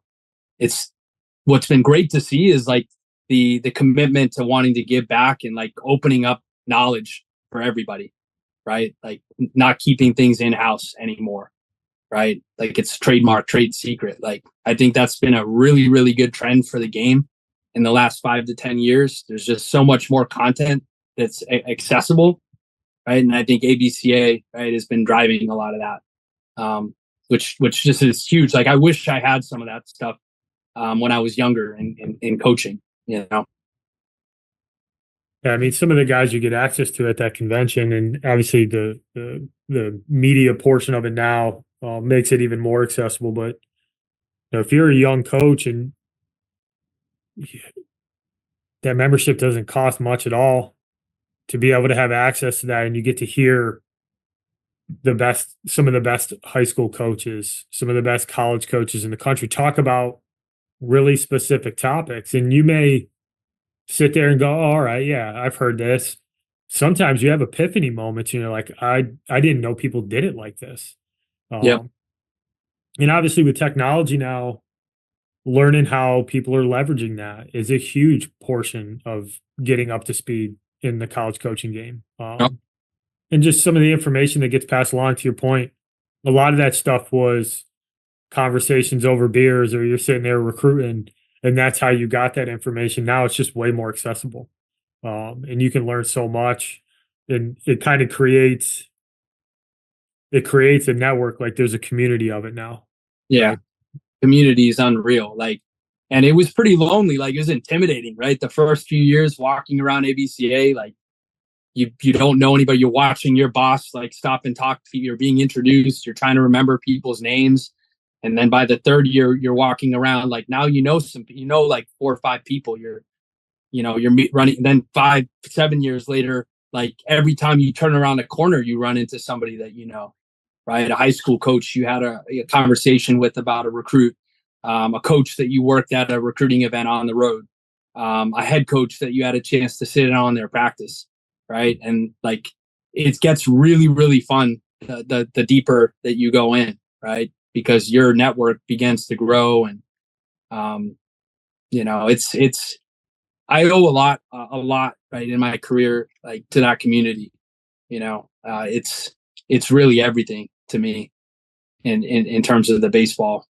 what's been great to see is like the commitment to wanting to give back and like opening up knowledge for everybody, right? Like, not keeping things in-house anymore, right? Like, it's trademark, trade secret. Like, I think that's been a really, really good trend for the game in the last 5 to 10 years. There's just so much more content that's accessible, right? And I think ABCA, right, has been driving a lot of that, which just is huge. Like, I wish I had some of that stuff when I was younger in coaching, you know? Yeah, I mean, some of the guys you get access to at that convention, and obviously the media portion of it now makes it even more accessible. But you know, if you're a young coach and that membership doesn't cost much at all, to be able to have access to that, and you get to hear some of the best high school coaches, some of the best college coaches in the country talk about really specific topics, and you may sit there and go, oh, all right, yeah, I've heard this. Sometimes you have epiphany moments, you know, like I didn't know people did it like this. And obviously with technology now, learning how people are leveraging that is a huge portion of getting up to speed in the college coaching game. And just some of the information that gets passed along, to your point, a lot of that stuff was conversations over beers, or you're sitting there recruiting, and that's how you got that information. Now it's just way more accessible. And you can learn so much, and it kind of creates a network. Like, there's a community of it now. Yeah. Right? Community is unreal. Like, and it was pretty lonely. Like, it was intimidating, right? The first few years walking around ABCA, like you don't know anybody. You're watching your boss like stop and talk to you. You're being introduced. You're trying to remember people's names. And then by the third year, you're walking around like, now like 4 or 5 people. You're running. And then 5, 7 years later, like every time you turn around a corner, you run into somebody that you know, right? A high school coach you had a conversation with about a recruit, a coach that you worked at a recruiting event on the road, a head coach that you had a chance to sit in on their practice, right? And like it gets really, really fun the deeper that you go in, right? Because your network begins to grow, and it's I owe a lot, right, in my career, like to that community. It's really everything to me in terms of the baseball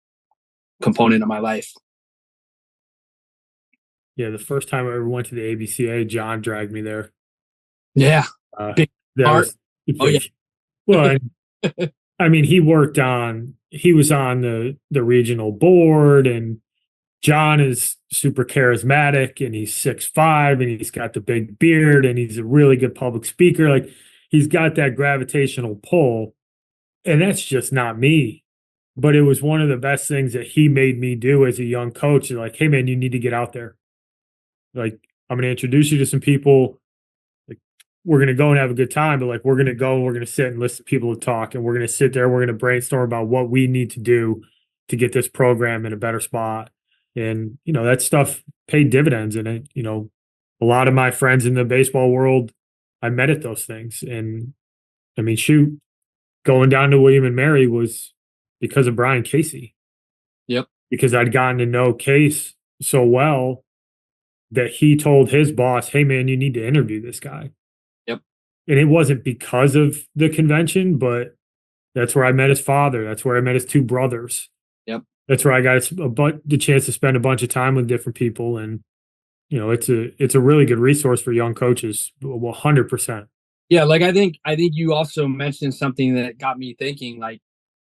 component of my life. Yeah, the first time I ever went to the ABCA, John dragged me there. Yeah, big That heart. was Oh yeah. well, I mean, he was on the regional board, and John is super charismatic, and he's 6'5", and he's got the big beard, and he's a really good public speaker. Like, he's got that gravitational pull, and that's just not me. But it was one of the best things that he made me do as a young coach. Like, hey man, you need to get out there. Like, I'm going to introduce you to some people. Like, we're going to go and have a good time, but like, we're going to go and we're going to sit and listen to people talk, and we're going to sit there. We're going to brainstorm about what we need to do to get this program in a better spot. And, that stuff paid dividends. And a lot of my friends in the baseball world, I met at those things. And I mean, shoot, going down to William and Mary was because of Brian Casey. Yep. Because I'd gotten to know Case so well that he told his boss, hey man, you need to interview this guy. Yep. And it wasn't because of the convention, but that's where I met his father. That's where I met his two brothers. Yep. That's where I got the chance to spend a bunch of time with different people. And, it's a really good resource for young coaches. 100%. Yeah. Like, I think you also mentioned something that got me thinking, like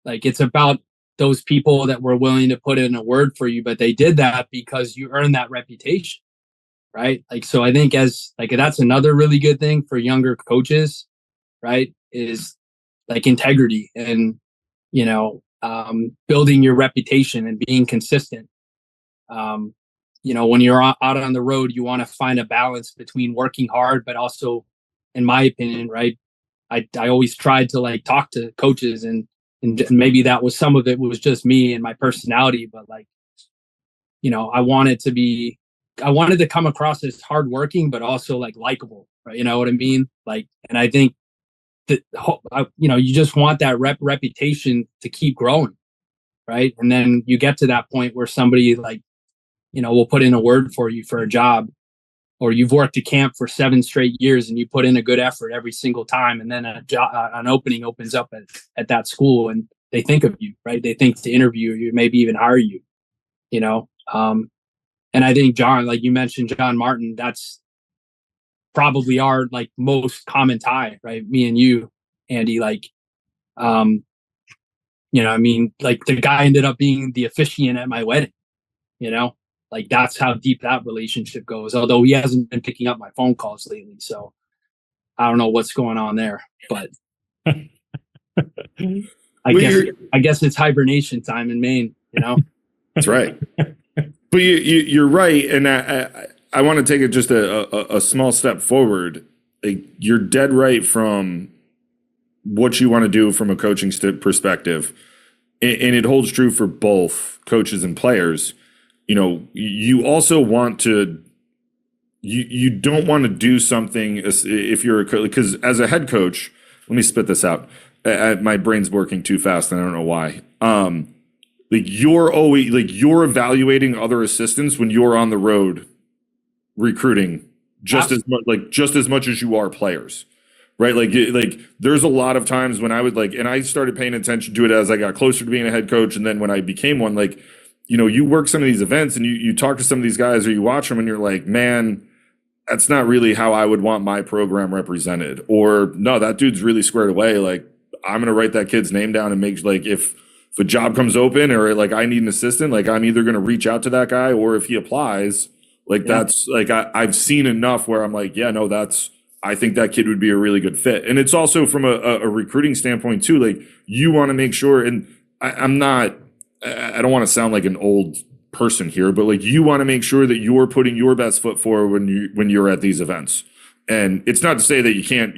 it's about those people that were willing to put in a word for you, but they did that because you earned that reputation. Right. Like, so I think that's another really good thing for younger coaches, right, is like integrity and, building your reputation and being consistent. When you're out on the road, you want to find a balance between working hard, but also, in my opinion, right, I always tried to like talk to coaches, and maybe that was some of it was just me and my personality, but like, I wanted to come across as hardworking, but also like likable, right? You know what I mean? Like, and I think that, you just want that reputation to keep growing, right? And then you get to that point where somebody like, will put in a word for you for a job, or you've worked a camp for 7 straight years and you put in a good effort every single time, and then an opening opens up at that school, and they think of you, right? They think to interview you, maybe even hire you, And I think John, like you mentioned, John Martin, that's probably our like most common tie, right? Me and you, Andy, like, I mean, like the guy ended up being the officiant at my wedding, like that's how deep that relationship goes. Although he hasn't been picking up my phone calls lately. So I don't know what's going on there, but I guess it's hibernation time in Maine, That's right. But you're right, and I want to take it just a small step forward. Like, you're dead right from what you want to do from a coaching perspective, and it holds true for both coaches and players. You also want to. You don't want to do something if you're because as a head coach, let me spit this out. My brain's working too fast, and I don't know why. Like, you're always like you're evaluating other assistants when you're on the road recruiting just as much as you are players, right? Like there's a lot of times when I would and I started paying attention to it as I got closer to being a head coach, and then when I became one, like, you work some of these events and you talk to some of these guys or you watch them and you're like, man, that's not really how I would want my program represented, or no, that dude's really squared away. Like, I'm gonna write that kid's name down and make like if a job comes open or like I need an assistant, like I'm either going to reach out to that guy, or if he applies, like that's like I've seen enough where I'm like, yeah, no, I think that kid would be a really good fit. And it's also from a recruiting standpoint too. Like, you want to make sure, and I don't want to sound like an old person here, but like, you want to make sure that you're putting your best foot forward when you're at these events. And it's not to say that you can't,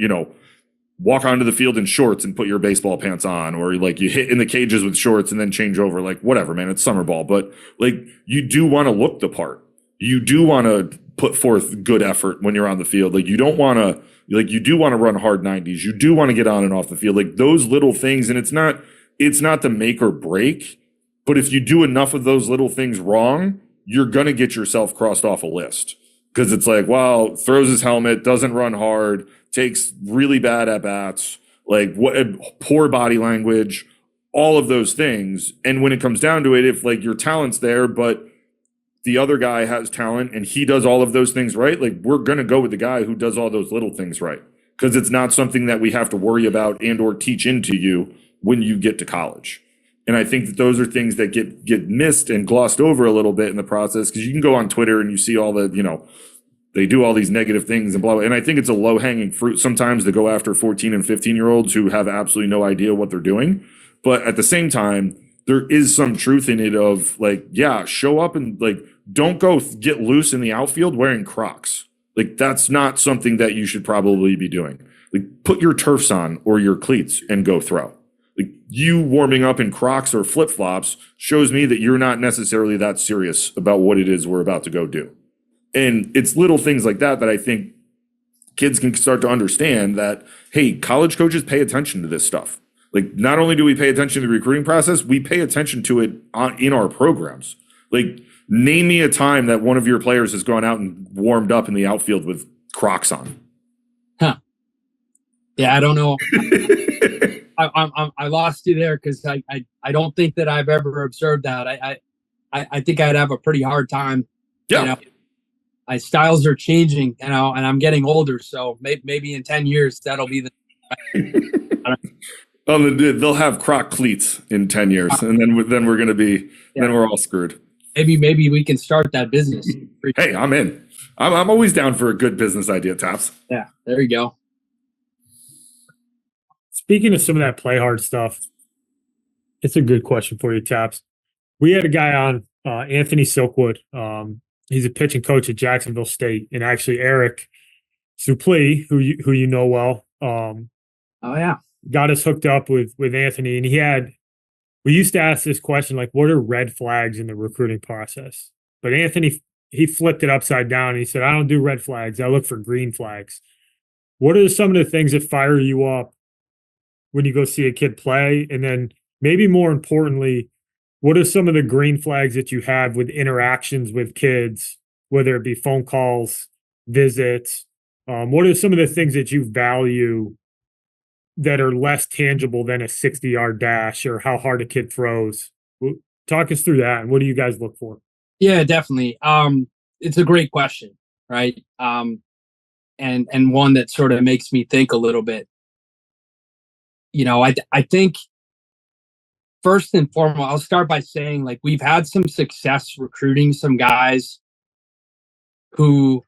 walk onto the field in shorts and put your baseball pants on, or like you hit in the cages with shorts and then change over, like whatever, man, it's summer ball. But like, you do want to look the part, you do want to put forth good effort when you're on the field. Like you don't want to, like you do want to run hard 90s. You do want to get on and off the field. Like those little things, and it's not the make or break, but if you do enough of those little things wrong, you're going to get yourself crossed off a list. Because it's like, wow, throws his helmet, doesn't run hard, takes really bad at bats, like what poor body language, all of those things. And when it comes down to it, if like your talent's there, but the other guy has talent and he does all of those things right, like we're going to go with the guy who does all those little things right, because it's not something that we have to worry about and or teach into you when you get to college. And I think that those are things that get missed and glossed over a little bit in the process, because you can go on Twitter and you see all the, they do all these negative things and blah, blah. And I think it's a low hanging fruit sometimes to go after 14 and 15-year-olds who have absolutely no idea what they're doing. But at the same time, there is some truth in it of like, yeah, show up and like, don't go get loose in the outfield wearing Crocs. Like that's not something that you should probably be doing. Like put your turfs on or your cleats and go throw. Like you warming up in Crocs or flip-flops shows me that you're not necessarily that serious about what it is we're about to go do. And it's little things like that that I think kids can start to understand that, hey, college coaches pay attention to this stuff. Like not only do we pay attention to the recruiting process, we pay attention to it in our programs. Like name me a time that one of your players has gone out and warmed up in the outfield with Crocs on. Huh. Yeah, I don't know. I lost you there because I don't think that I've ever observed that. I think I'd have a pretty hard time. Yeah. My styles are changing, and I'm getting older. So maybe in 10 years that'll be the. They'll have Croc cleats in 10 years, and then we're gonna be then we're all screwed. Maybe we can start that business. Hey, I'm in. I'm always down for a good business idea, Taps. Yeah, there you go. Speaking of some of that play hard stuff, it's a good question for you, Taps. We had a guy on, Anthony Silkwood. He's a pitching coach at Jacksonville State, and actually Eric Suplee, who you know well. Oh yeah, got us hooked up with Anthony, and we used to ask this question, like, what are red flags in the recruiting process? But Anthony, he flipped it upside down and he said, I don't do red flags. I look for green flags. What are some of the things that fire you up when you go see a kid play? And then maybe more importantly, what are some of the green flags that you have with interactions with kids, whether it be phone calls, visits? What are some of the things that you value that are less tangible than a 60-yard dash or how hard a kid throws? Talk us through that. And what do you guys look for? Yeah, definitely. It's a great question, right? And one that sort of makes me think a little bit. I think first and foremost, I'll start by saying, like, we've had some success recruiting some guys who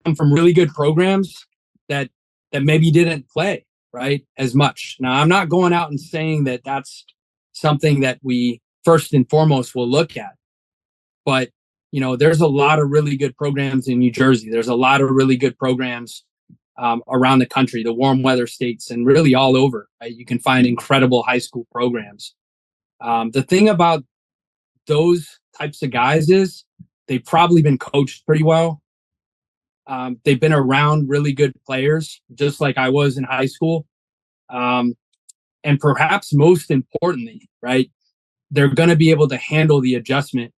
come from really good programs that maybe didn't play right as much. Now, I'm not going out and saying that that's something that we first and foremost will look at, but there's a lot of really good programs in New Jersey. There's a lot of really good programs around the country, the warm weather states, and really all over. Right? You can find incredible high school programs. The thing about those types of guys is they've probably been coached pretty well. They've been around really good players, just like I was in high school. And perhaps most importantly, right, they're going to be able to handle the adjustment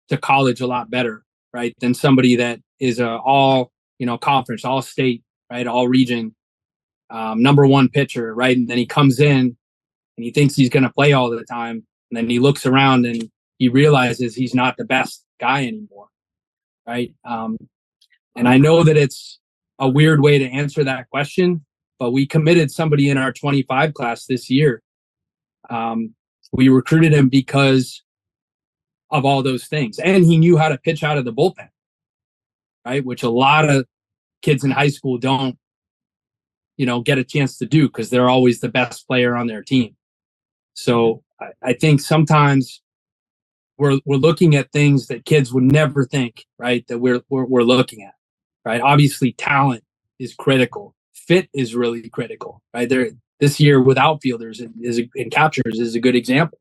to college a lot better, right, than somebody that is all conference, all state, right, all region, number one pitcher, right, and then he comes in and he thinks he's going to play all the time, and then he looks around and he realizes he's not the best guy anymore, right? And I know that it's a weird way to answer that question, but we committed somebody in our 25 class this year. We recruited him because of all those things, and he knew how to pitch out of the bullpen, right? Which a lot of kids in high school don't, get a chance to do because they're always the best player on their team. So I think sometimes we're looking at things that kids would never think, right, that we're looking at, right? Obviously, talent is critical. Fit is really critical, right? This year with outfielders and catchers is a good example,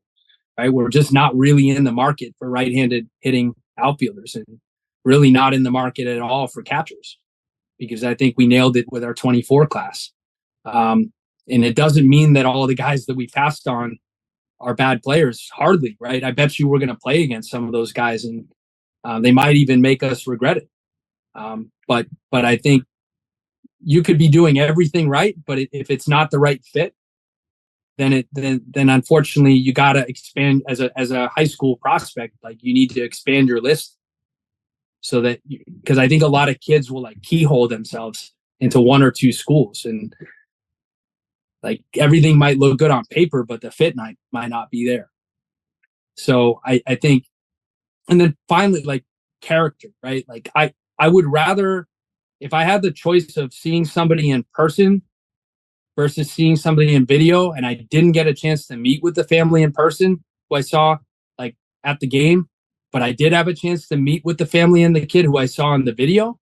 right? We're just not really in the market for right-handed hitting outfielders. And really not in the market at all for catchers, because I think we nailed it with our 24 class. And it doesn't mean that all the guys that we passed on are bad players. Hardly, right? I bet you we're going to play against some of those guys, and they might even make us regret it. But I think you could be doing everything right, but if it's not the right fit, then unfortunately you got to expand as a high school prospect. Like, you need to expand your list, so that, because I think a lot of kids will like keyhole themselves into one or two schools, and like everything might look good on paper, but the fit might not be there. So I think, and then finally, like, character, right? Like I would rather, if I had the choice of seeing somebody in person versus seeing somebody in video, and I didn't get a chance to meet with the family in person who I saw like at the game, but I did have a chance to meet with the family and the kid who I saw in the video,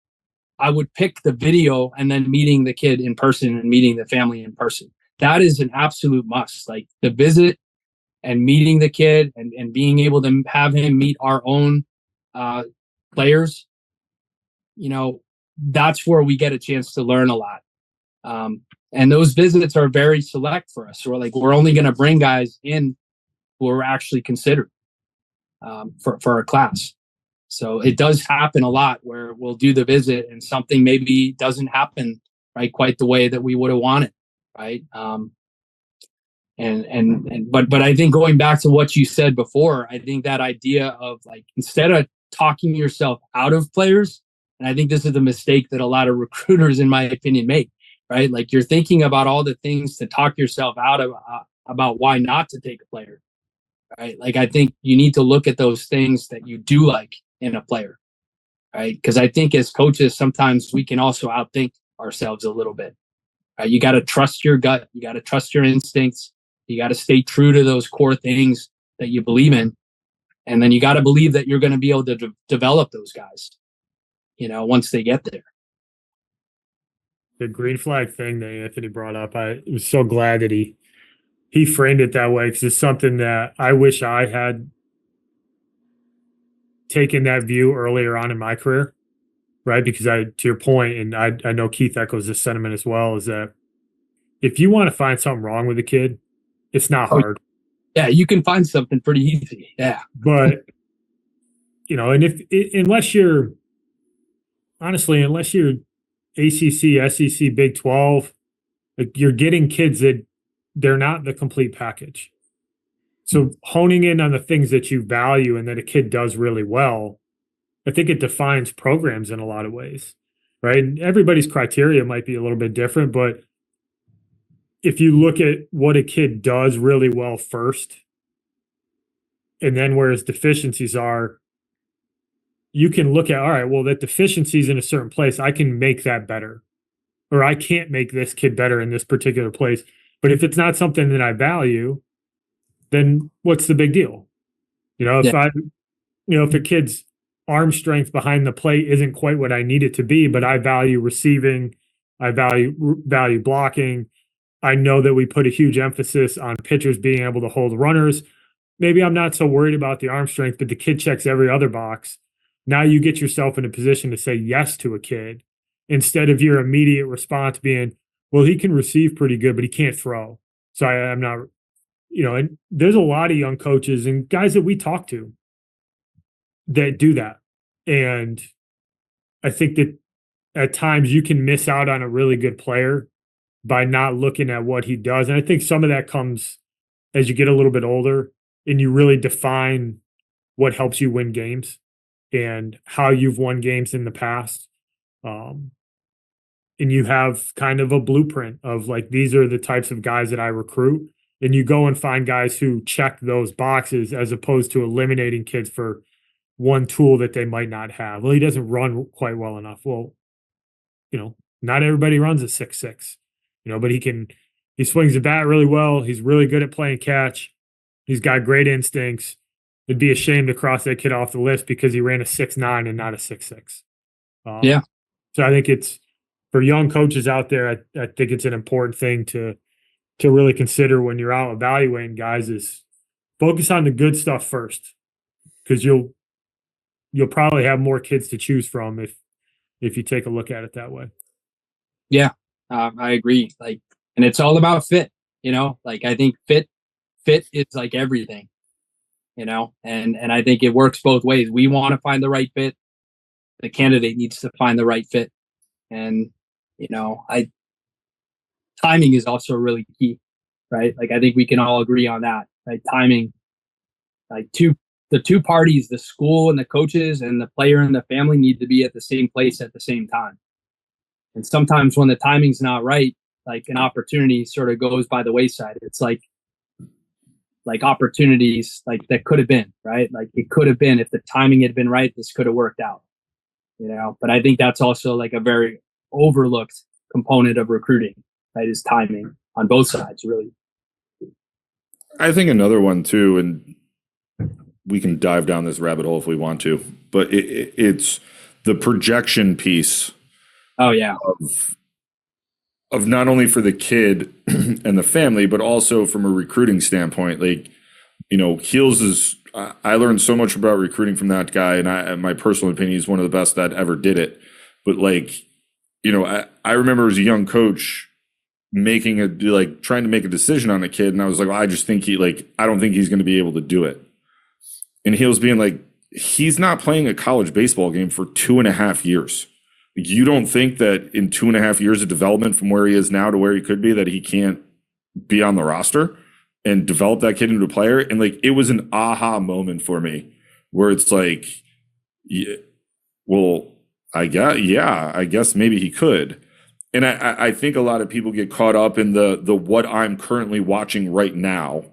I would pick the video and then meeting the kid in person and meeting the family in person. That is an absolute must. Like, the visit and meeting the kid and being able to have him meet our own players, that's where we get a chance to learn a lot. And those visits are very select for us. So we're only going to bring guys in who are actually considered for our class. So it does happen a lot where we'll do the visit and something maybe doesn't happen right quite the way that we would have wanted, right? But I think, going back to what you said before, I think that idea of, like, instead of talking yourself out of players, and I think this is the mistake that a lot of recruiters, in my opinion, make, right? Like, you're thinking about all the things to talk yourself out of about why not to take a player, right? Like, I think you need to look at those things that you do like in a player, right? Because I think as coaches, sometimes we can also outthink ourselves a little bit. Right? You got to trust your gut. You got to trust your instincts. You got to stay true to those core things that you believe in. And then you got to believe that you're going to be able to develop those guys, once they get there. The green flag thing that Anthony brought up, I was so glad that he framed it that way, because it's something that I wish I had taken that view earlier on in my career, right? Because to your point, and I know Keith echoes this sentiment as well, is that if you want to find something wrong with a kid, it's not hard. Yeah, you can find something pretty easy. Yeah. But, and unless you're ACC, SEC, Big 12, like, you're getting kids that they're not the complete package. So honing in on the things that you value and that a kid does really well, I think it defines programs in a lot of ways, right? And everybody's criteria might be a little bit different, but if you look at what a kid does really well first, and then where his deficiencies are, you can look at, all right, well, that deficiency is in a certain place. I can make that better, or I can't make this kid better in this particular place. But if it's not something that I value, then what's the big deal? If a kid's arm strength behind the plate isn't quite what I need it to be, but I value receiving, I value blocking. I know that we put a huge emphasis on pitchers being able to hold runners. Maybe I'm not so worried about the arm strength, but the kid checks every other box. Now you get yourself in a position to say yes to a kid, instead of your immediate response being, well, he can receive pretty good, but he can't throw. So I'm not, and there's a lot of young coaches and guys that we talk to that do that. And I think that at times you can miss out on a really good player by not looking at what he does. And I think some of that comes as you get a little bit older and you really define what helps you win games and how you've won games in the past. And you have kind of a blueprint of, like, these are the types of guys that I recruit. And you go and find guys who check those boxes, as opposed to eliminating kids for one tool that they might not have. Well, he doesn't run quite well enough. Well, not everybody runs a 6'6", but he swings the bat really well. He's really good at playing catch. He's got great instincts. It'd be a shame to cross that kid off the list because he ran a 6'9" and not a 6'6". Yeah. So I think it's, for young coaches out there, I think it's an important thing to really consider when you're out evaluating guys, is focus on the good stuff first, because you'll probably have more kids to choose from if you take a look at it that way. Yeah, I agree. Like, and it's all about fit, like I think fit is like everything, and I think it works both ways. We want to find the right fit. The candidate needs to find the right fit. And, timing is also really key, right? Like, I think we can all agree on that, right? Timing, like the two parties, the school and the coaches and the player and the family need to be at the same place at the same time. And sometimes when the timing's not right, like an opportunity sort of goes by the wayside. It's like opportunities like that could have been, right? Like it could have been, if the timing had been right, this could have worked out, but I think that's also like a very overlooked component of recruiting, right? Is timing on both sides, really. I think another one too, and we can dive down this rabbit hole if we want to, but it's the projection piece. Oh yeah. Of not only for the kid and the family, but also from a recruiting standpoint. Like, Heels is, I learned so much about recruiting from that guy, and my personal opinion, he's one of the best that ever did it. But I remember as a young coach trying to make a decision on a kid, and I was like, well, I just think I don't think he's going to be able to do it. And Heels being like, he's not playing a college baseball game for 2.5 years. You don't think that in 2.5 years of development from where he is now to where he could be, that he can't be on the roster and develop that kid into a player? And it was an aha moment for me where it's like, yeah, well, I guess maybe he could. And I think a lot of people get caught up in the what I'm currently watching right now,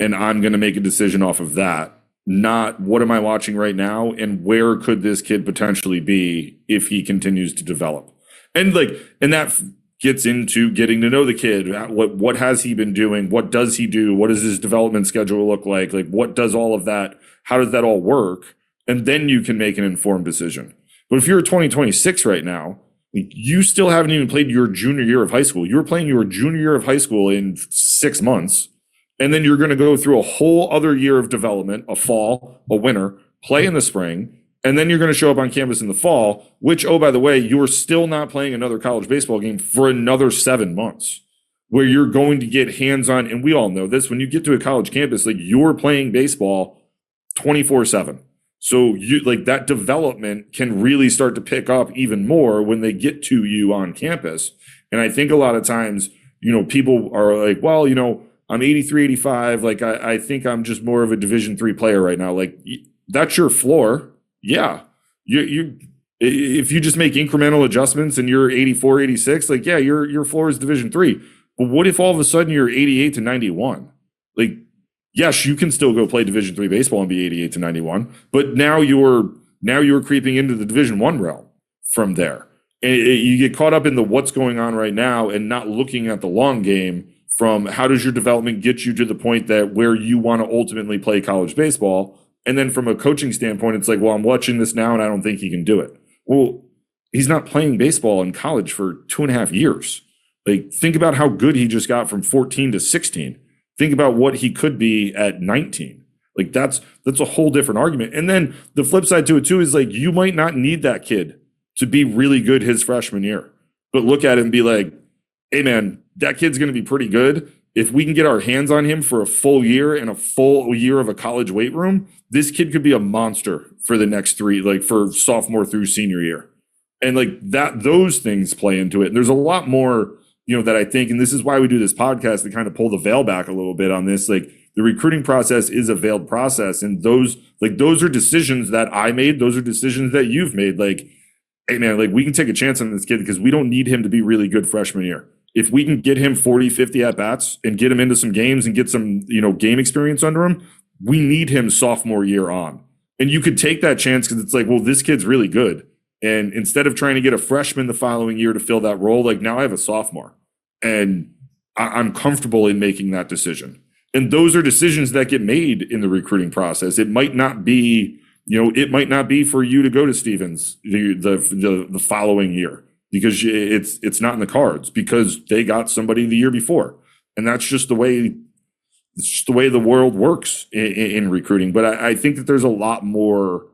and I'm going to make a decision off of that. Not what am I watching right now and where could this kid potentially be if he continues to develop. And that gets into getting to know the kid. What has he been doing? What does he do? What does his development schedule look like? Like, what does all of that? How does that all work? And then you can make an informed decision. But if you're 2026 right now, you still haven't even played your junior year of high school. You were playing your junior year of high school in 6 months. And then you're going to go through a whole other year of development, a fall, a winter, play in the spring, and then you're going to show up on campus in the fall, which, oh, by the way, you're still not playing another college baseball game for another 7 months, where you're going to get hands-on. And we all know this, when you get to a college campus, you're playing baseball 24/7. So that development can really start to pick up even more when they get to you on campus. And I think a lot of times, people are like, well, I'm 83, 85. I think I'm just more of a Division III player right now. That's your floor. Yeah. If you just make incremental adjustments and you're 84, 86, your floor is Division III. But what if all of a sudden you're 88 to 91? Yes, you can still go play Division III baseball and be 88 to 91, but now you're creeping into the Division I realm from there. And you get caught up in the what's going on right now and not looking at the long game. From how does your development get you to the point that where you want to ultimately play college baseball? And then from a coaching standpoint, it's like, well, I'm watching this now and I don't think he can do it. Well, he's not playing baseball in college for 2.5 years. Think about how good he just got from 14 to 16. Think about what he could be at 19. That's a whole different argument. And then the flip side to it too is you might not need that kid to be really good his freshman year, but look at him and be like, hey man, that kid's going to be pretty good. If we can get our hands on him for a full year and a full year of a college weight room, this kid could be a monster for the next 3, for sophomore through senior year. And those things play into it. And there's a lot more, that I think, and this is why we do this podcast to kind of pull the veil back a little bit on this. The recruiting process is a veiled process. And those are decisions that I made. Those are decisions that you've made. Hey man, we can take a chance on this kid because we don't need him to be really good freshman year. If we can get him 40, 50 at-bats and get him into some games and get some, game experience under him, we need him sophomore year on. And you could take that chance because it's well, this kid's really good. And instead of trying to get a freshman the following year to fill that role, now I have a sophomore. And I'm comfortable in making that decision. And those are decisions that get made in the recruiting process. It might not be, it might not be for you to go to Stevens the following year, because it's not in the cards because they got somebody the year before. And that's just the way the world works in recruiting. But I think that there's a lot more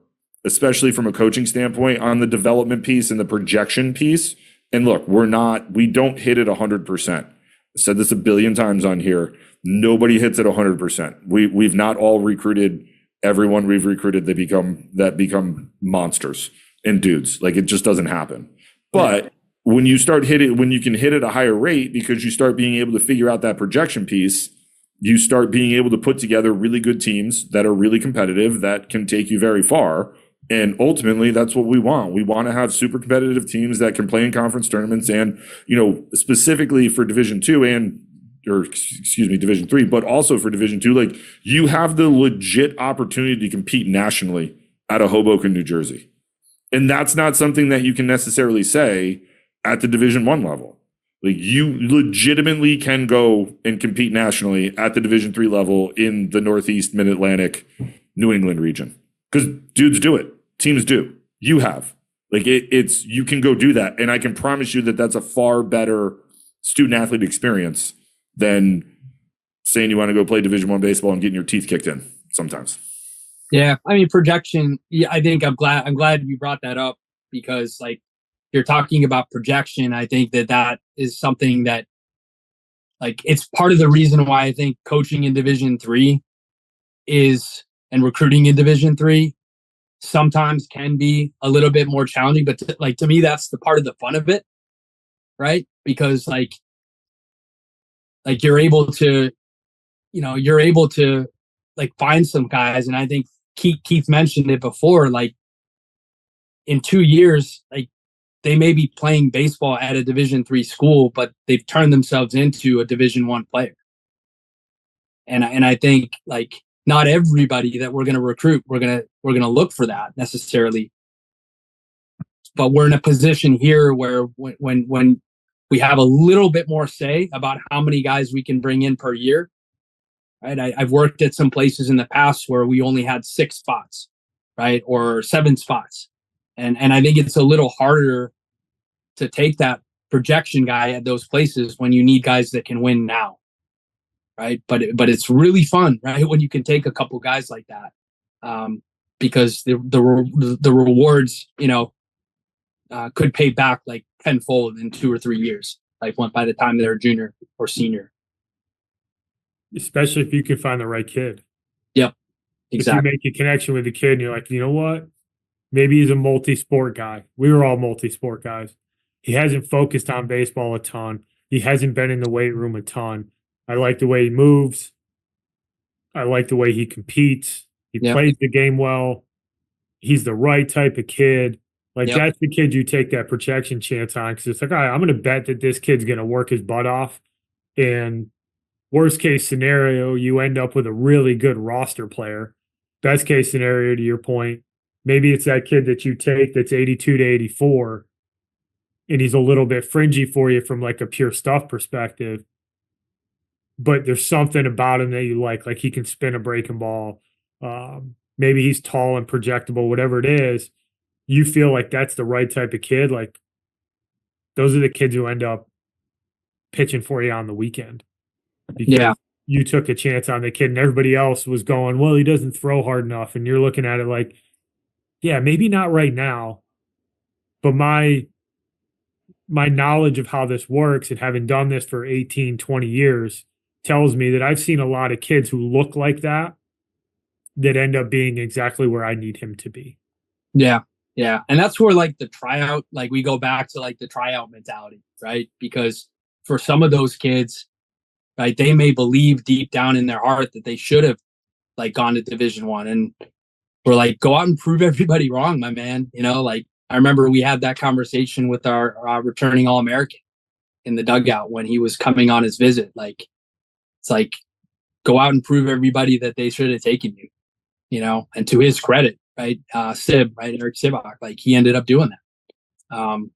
especially from a coaching standpoint, on the development piece and the projection piece. And look, we don't hit it 100%. I said this a billion times on here. Nobody hits it 100%. We've not all recruited everyone we've recruited that become monsters and dudes. Like, it just doesn't happen. But when you can hit at a higher rate, because you start being able to figure out that projection piece, you start being able to put together really good teams that are really competitive, that can take you very far. And ultimately, that's what we want. We want to have super competitive teams that can play in conference tournaments, and, specifically for Division II Division III, but also for Division II, like, you have the legit opportunity to compete nationally out of Hoboken, New Jersey. And that's not something that you can necessarily say at the Division I level. Like, you legitimately can go and compete nationally at the Division III level in the Northeast, Mid-Atlantic, New England region. Because dudes do it. Teams do. You have. Like, you can go do that. And I can promise you that that's a far better student-athlete experience than saying you want to go play Division I baseball and getting your teeth kicked in sometimes. Yeah, I mean, projection. Yeah, I think I'm glad you brought that up, because, like, you're talking about projection. I think that is something that, like, it's part of the reason why I think coaching in Division III and recruiting in Division III sometimes can be a little bit more challenging. But to me, that's the part of the fun of it, right? Because like you're able to like find some guys, and I think Keith mentioned it before. Like, in 2 years, like, they may be playing baseball at a Division III school, but they've turned themselves into a Division I player. And I think, like, not everybody that we're going to recruit, we're going to look for that necessarily. But we're in a position here where when we have a little bit more say about how many guys we can bring in per year, right? I've worked at some places in the past where we only had 6 spots, right? Or 7 spots. And I think it's a little harder to take that projection guy at those places when you need guys that can win now, right? But it's really fun, right, when you can take a couple guys like that, because the rewards, could pay back like tenfold in 2 or 3 years, like by the time they're junior or senior. Especially if you can find the right kid. Yep, exactly. If you make a connection with the kid and you're like, you know what? Maybe he's a multi-sport guy. We were all multi-sport guys. He hasn't focused on baseball a ton. He hasn't been in the weight room a ton. I like the way he moves. I like the way he competes. He plays the game well. He's the right type of kid. Like, that's the kid you take that projection chance on, because it's like, all right, I'm going to bet that this kid's going to work his butt off. And worst case scenario, you end up with a really good roster player. Best case scenario, to your point, maybe it's that kid that you take that's 82 to 84, and he's a little bit fringy for you from like a pure stuff perspective. But there's something about him that you like he can spin a breaking ball. Maybe he's tall and projectable, whatever it is. You feel like that's the right type of kid. Like, those are the kids who end up pitching for you on the weekend. Because you took a chance on the kid, and everybody else was going, well, he doesn't throw hard enough. And you're looking at it like, yeah, maybe not right now, but my knowledge of how this works and having done this for 18, 20 years tells me that I've seen a lot of kids who look like that end up being exactly where I need him to be. Yeah. Yeah. And that's where, like, the tryout, like, we go back to like the tryout mentality, right? Because for some of those kids, right, they may believe deep down in their heart that they should have, like, gone to Division I, and we're like, go out and prove everybody wrong, my man. Like, I remember we had that conversation with our returning All-American in the dugout when he was coming on his visit. Like, it's like, go out and prove everybody that they should have taken you, and to his credit, right? Sib, right? Eric Sibach, like, he ended up doing that.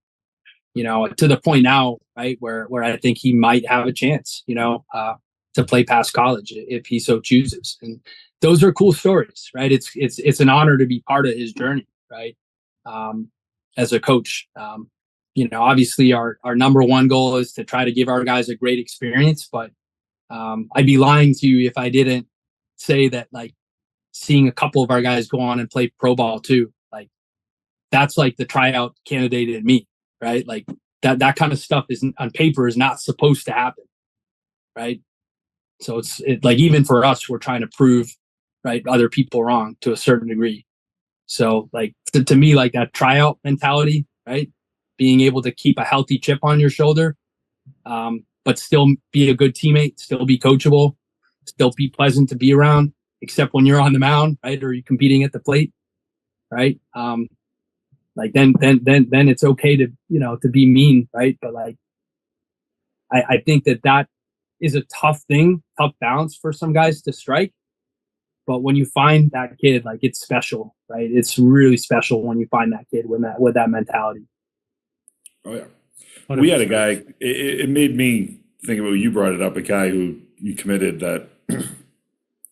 To the point now, right, where I think he might have a chance, to play past college if he so chooses. And those are cool stories, right? It's an honor to be part of his journey, right? As a coach, obviously our number one goal is to try to give our guys a great experience, but I'd be lying to you if I didn't say that, like, seeing a couple of our guys go on and play pro ball too, like, that's like the tryout candidate in me, right? Like that kind of stuff is on paper is not supposed to happen, right? So it's like, even for us, we're trying to prove, right, other people wrong to a certain degree. So like to me, like that tryout mentality, right? Being able to keep a healthy chip on your shoulder, but still be a good teammate, still be coachable, still be pleasant to be around, except when you're on the mound, right? Or you're competing at the plate, right? Like then it's okay to, to be mean, right? But like, I think that is a tough balance for some guys to strike. But when you find that kid, like, it's special, right? It's really special when you find that kid with that mentality. Oh yeah, 100%. we had a guy. It made me think about, you brought it up, a guy who you committed that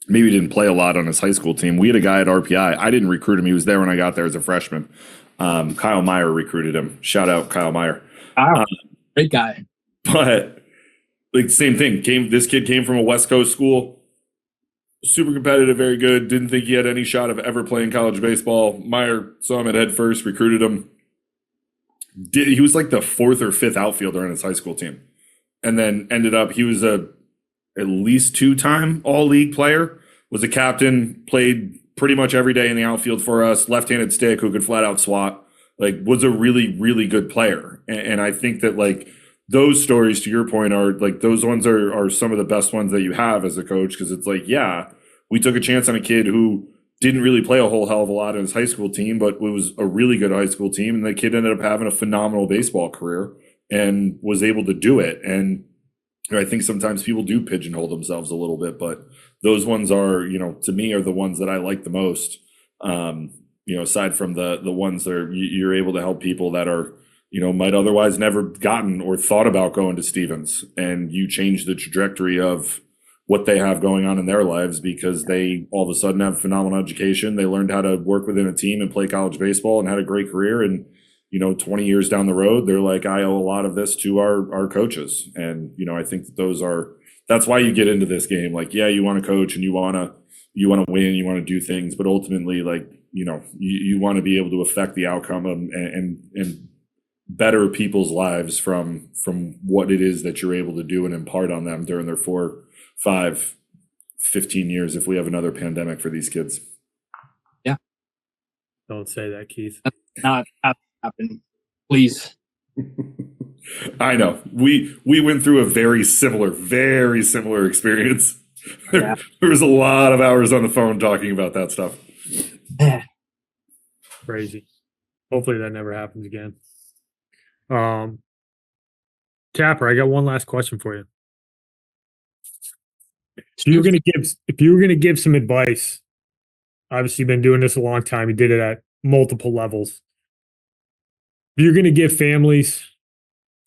maybe didn't play a lot on his high school team. We had a guy at RPI. I didn't recruit him. He was there when I got there as a freshman. Kyle Meyer recruited him. Shout out Kyle Meyer. Great guy. But like, same thing. This kid came from a West Coast school, super competitive, very good. Didn't think he had any shot of ever playing college baseball. Meyer saw him at head first, recruited him. He was like the 4th or 5th outfielder on his high school team, and then ended up, he was at least 2-time all-league player, was a captain, played pretty much every day in the outfield for us, left-handed stick who could flat out swat, like, was a really, really good player. And I think that, like, those stories, to your point, are like, those ones are some of the best ones that you have as a coach, because it's like, yeah, we took a chance on a kid who didn't really play a whole hell of a lot in his high school team, but it was a really good high school team, and the kid ended up having a phenomenal baseball career and was able to do it. And I think sometimes people do pigeonhole themselves a little bit, but those ones are, to me, are the ones that I like the most. Aside from the ones that you're able to help people that are, might otherwise never gotten or thought about going to Stevens, and you change the trajectory of what they have going on in their lives because they all of a sudden have phenomenal education. They learned how to work within a team and play college baseball and had a great career. And, 20 years down the road, they're like, I owe a lot of this to our coaches. And, I think that that's why you get into this game. Like, yeah, you want to coach and you want to win, you want to do things, but ultimately, like, you want to be able to affect the outcome and better people's lives from what it is that you're able to do and impart on them during their 4, 5, 15 years, if we have another pandemic for these kids. Yeah. Don't say that, Keith. Not happen, please. I know. We went through a very similar experience. Yeah. There was a lot of hours on the phone talking about that stuff. Crazy. Hopefully that never happens again. Tapper, I got one last question for you. If you were gonna give some advice, obviously you've been doing this a long time, you did it at multiple levels. If you're gonna give families,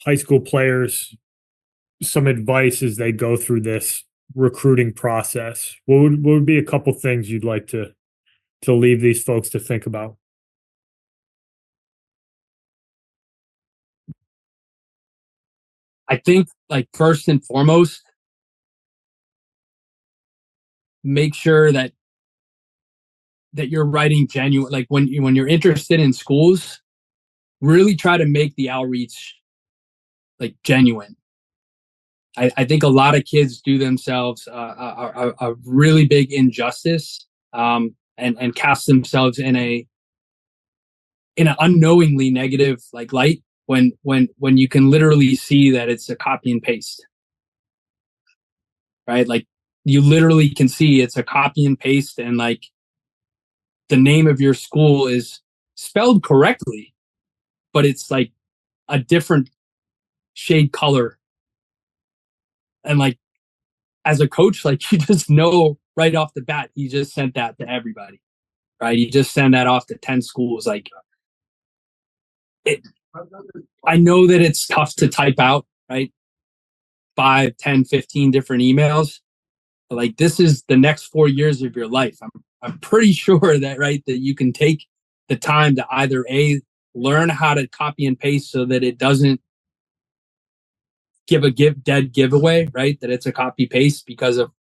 high school players, some advice as they go through this recruiting process, what would be a couple things you'd like to leave these folks to think about? I think, like, first and foremost, make sure that you're writing genuine, like, when you're interested in schools, really try to make the outreach like genuine. I think a lot of kids do themselves a really big injustice, and cast themselves in an unknowingly negative, like, light when you can literally see that it's a copy and paste, right? Like, you literally can see it's a copy and paste, and, like, the name of your school is spelled correctly, but it's like a different shade color. And, like, as a coach, like, you just know right off the bat, he just sent that to everybody, right? He just sent that off to 10 schools. Like, I know that it's tough to type out, right? 5, 10, 15 different emails. But, like, this is the next 4 years of your life. I'm pretty sure that, right, that you can take the time to either learn how to copy and paste so that it doesn't give a dead giveaway, right? That it's a copy paste because of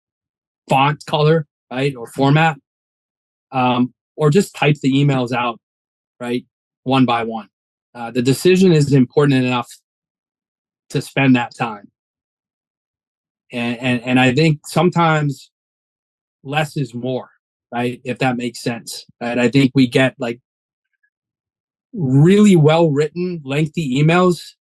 font color, right? Or format. Or just type the emails out, right? one by one. The decision is important enough to spend that time. And I think sometimes less is more, right? If that makes sense. Right? I think we get like really well written, lengthy emails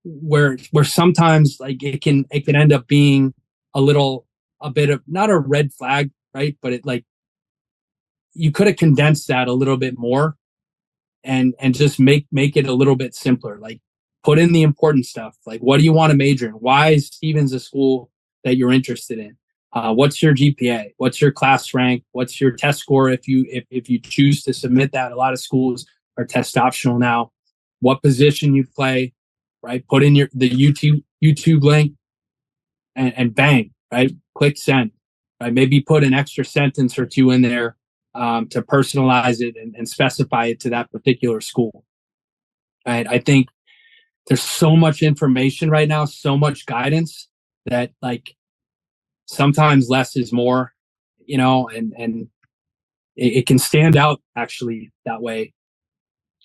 where sometimes like it can end up being a bit of not a red flag, right? But it like you could have condensed that a little bit more and just make it a little bit simpler. Like put in the important stuff. Like what do you want to major in? Why is Stevens a school that you're interested in? What's your GPA? What's your class rank? What's your test score if you choose to submit that? A lot of schools are test optional now. What position you play, right? Put in the YouTube link and bang, right? Click send, right? Maybe put an extra sentence or two in there to personalize it and specify it to that particular school. Right? I think there's so much information right now, so much guidance that like sometimes less is more, and it can stand out actually that way.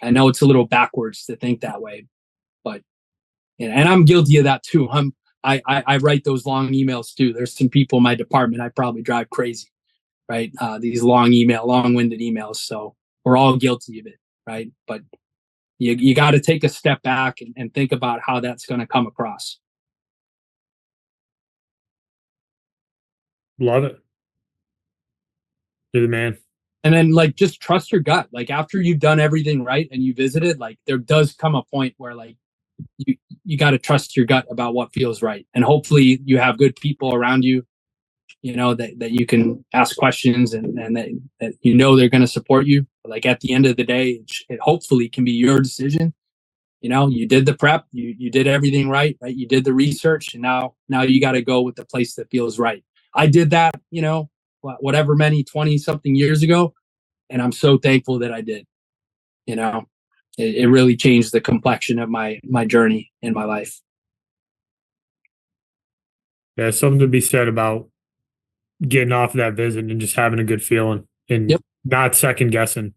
I know it's a little backwards to think that way, but and I'm guilty of that too. I write those long emails too. There's some people in my department I probably drive crazy, right? These long-winded emails. So we're all guilty of it, right? But you got to take a step back and think about how that's going to come across. Love it. You're the man. And then like just trust your gut. Like after you've done everything right and you visited, like there does come a point where like you got to trust your gut about what feels right. And hopefully you have good people around you, that you can ask questions and that they're going to support you. But like at the end of the day, it hopefully can be your decision. You did the prep, you did everything right? You did the research, and now you got to go with the place that feels right. I did that, whatever many 20 something years ago. And I'm so thankful that I did, it really changed the complexion of my journey in my life. Yeah. Something to be said about getting off of that visit and just having a good feeling and not second guessing.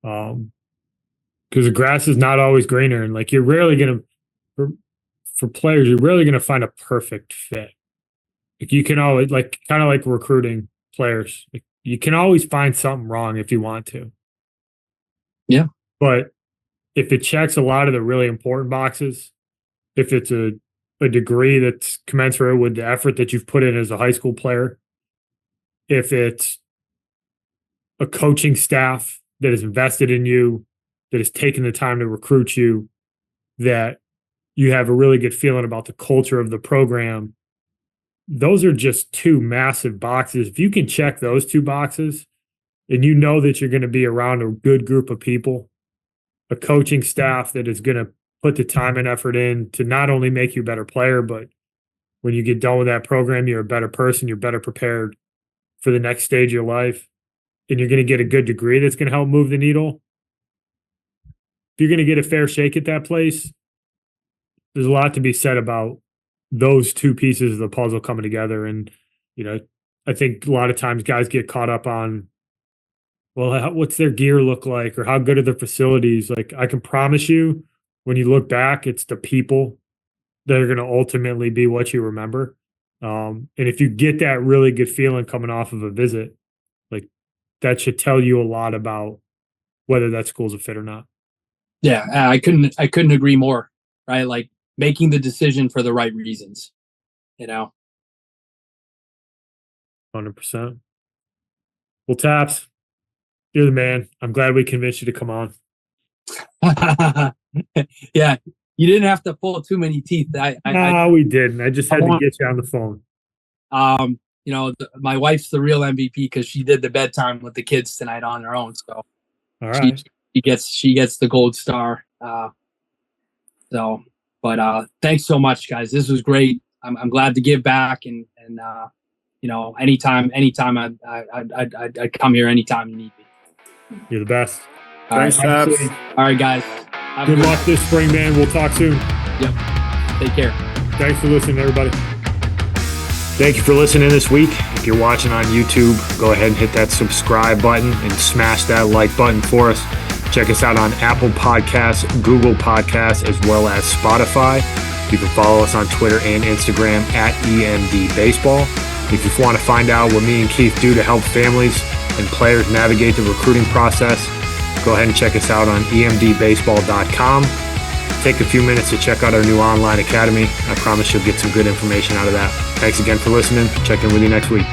Because the grass is not always greener, and like you're rarely going to, for players, you're rarely going to find a perfect fit. Like you can always kind of like recruiting players. Like you can always find something wrong if you want to. Yeah. But if it checks a lot of the really important boxes, if it's a degree that's commensurate with the effort that you've put in as a high school player, if it's a coaching staff that is invested in you, that has taken the time to recruit you, that you have a really good feeling about the culture of the program, those are just two massive boxes. If you can check those two boxes and you know that you're going to be around a good group of people, a coaching staff that is going to put the time and effort in to not only make you a better player, but when you get done with that program, you're a better person, you're better prepared for the next stage of your life, and you're going to get a good degree that's going to help move the needle. If you're going to get a fair shake at that place, there's a lot to be said about those two pieces of the puzzle coming together. And, I think a lot of times guys get caught up on, well, what's their gear look like or how good are their facilities? Like I can promise you, when you look back, it's the people that are going to ultimately be what you remember. And if you get that really good feeling coming off of a visit, like that should tell you a lot about whether that school's a fit or not. Yeah, I couldn't agree more, right? Like making the decision for the right reasons, 100%. Well, Taps, you're the man. I'm glad we convinced you to come on. Yeah, you didn't have to pull too many teeth. No, we didn't. I just had to get you on the phone. My wife's the real MVP because she did the bedtime with the kids tonight on her own. So, all right, she gets the gold star. Thanks so much, guys. This was great. I'm glad to give back, and anytime I'd come here anytime you need me. You're the best. Thanks, Taps. All right, guys. Good luck this spring, man. We'll talk soon. Yep. Take care. Thanks for listening, everybody. Thank you for listening this week. If you're watching on YouTube, go ahead and hit that subscribe button and smash that like button for us. Check us out on Apple Podcasts, Google Podcasts, as well as Spotify. You can follow us on Twitter and Instagram at EMD Baseball. If you want to find out what me and Keith do to help families and players navigate the recruiting process, go ahead and check us out on emdbaseball.com. Take a few minutes to check out our new online academy. I promise you'll get some good information out of that. Thanks again for listening. Check in with you next week.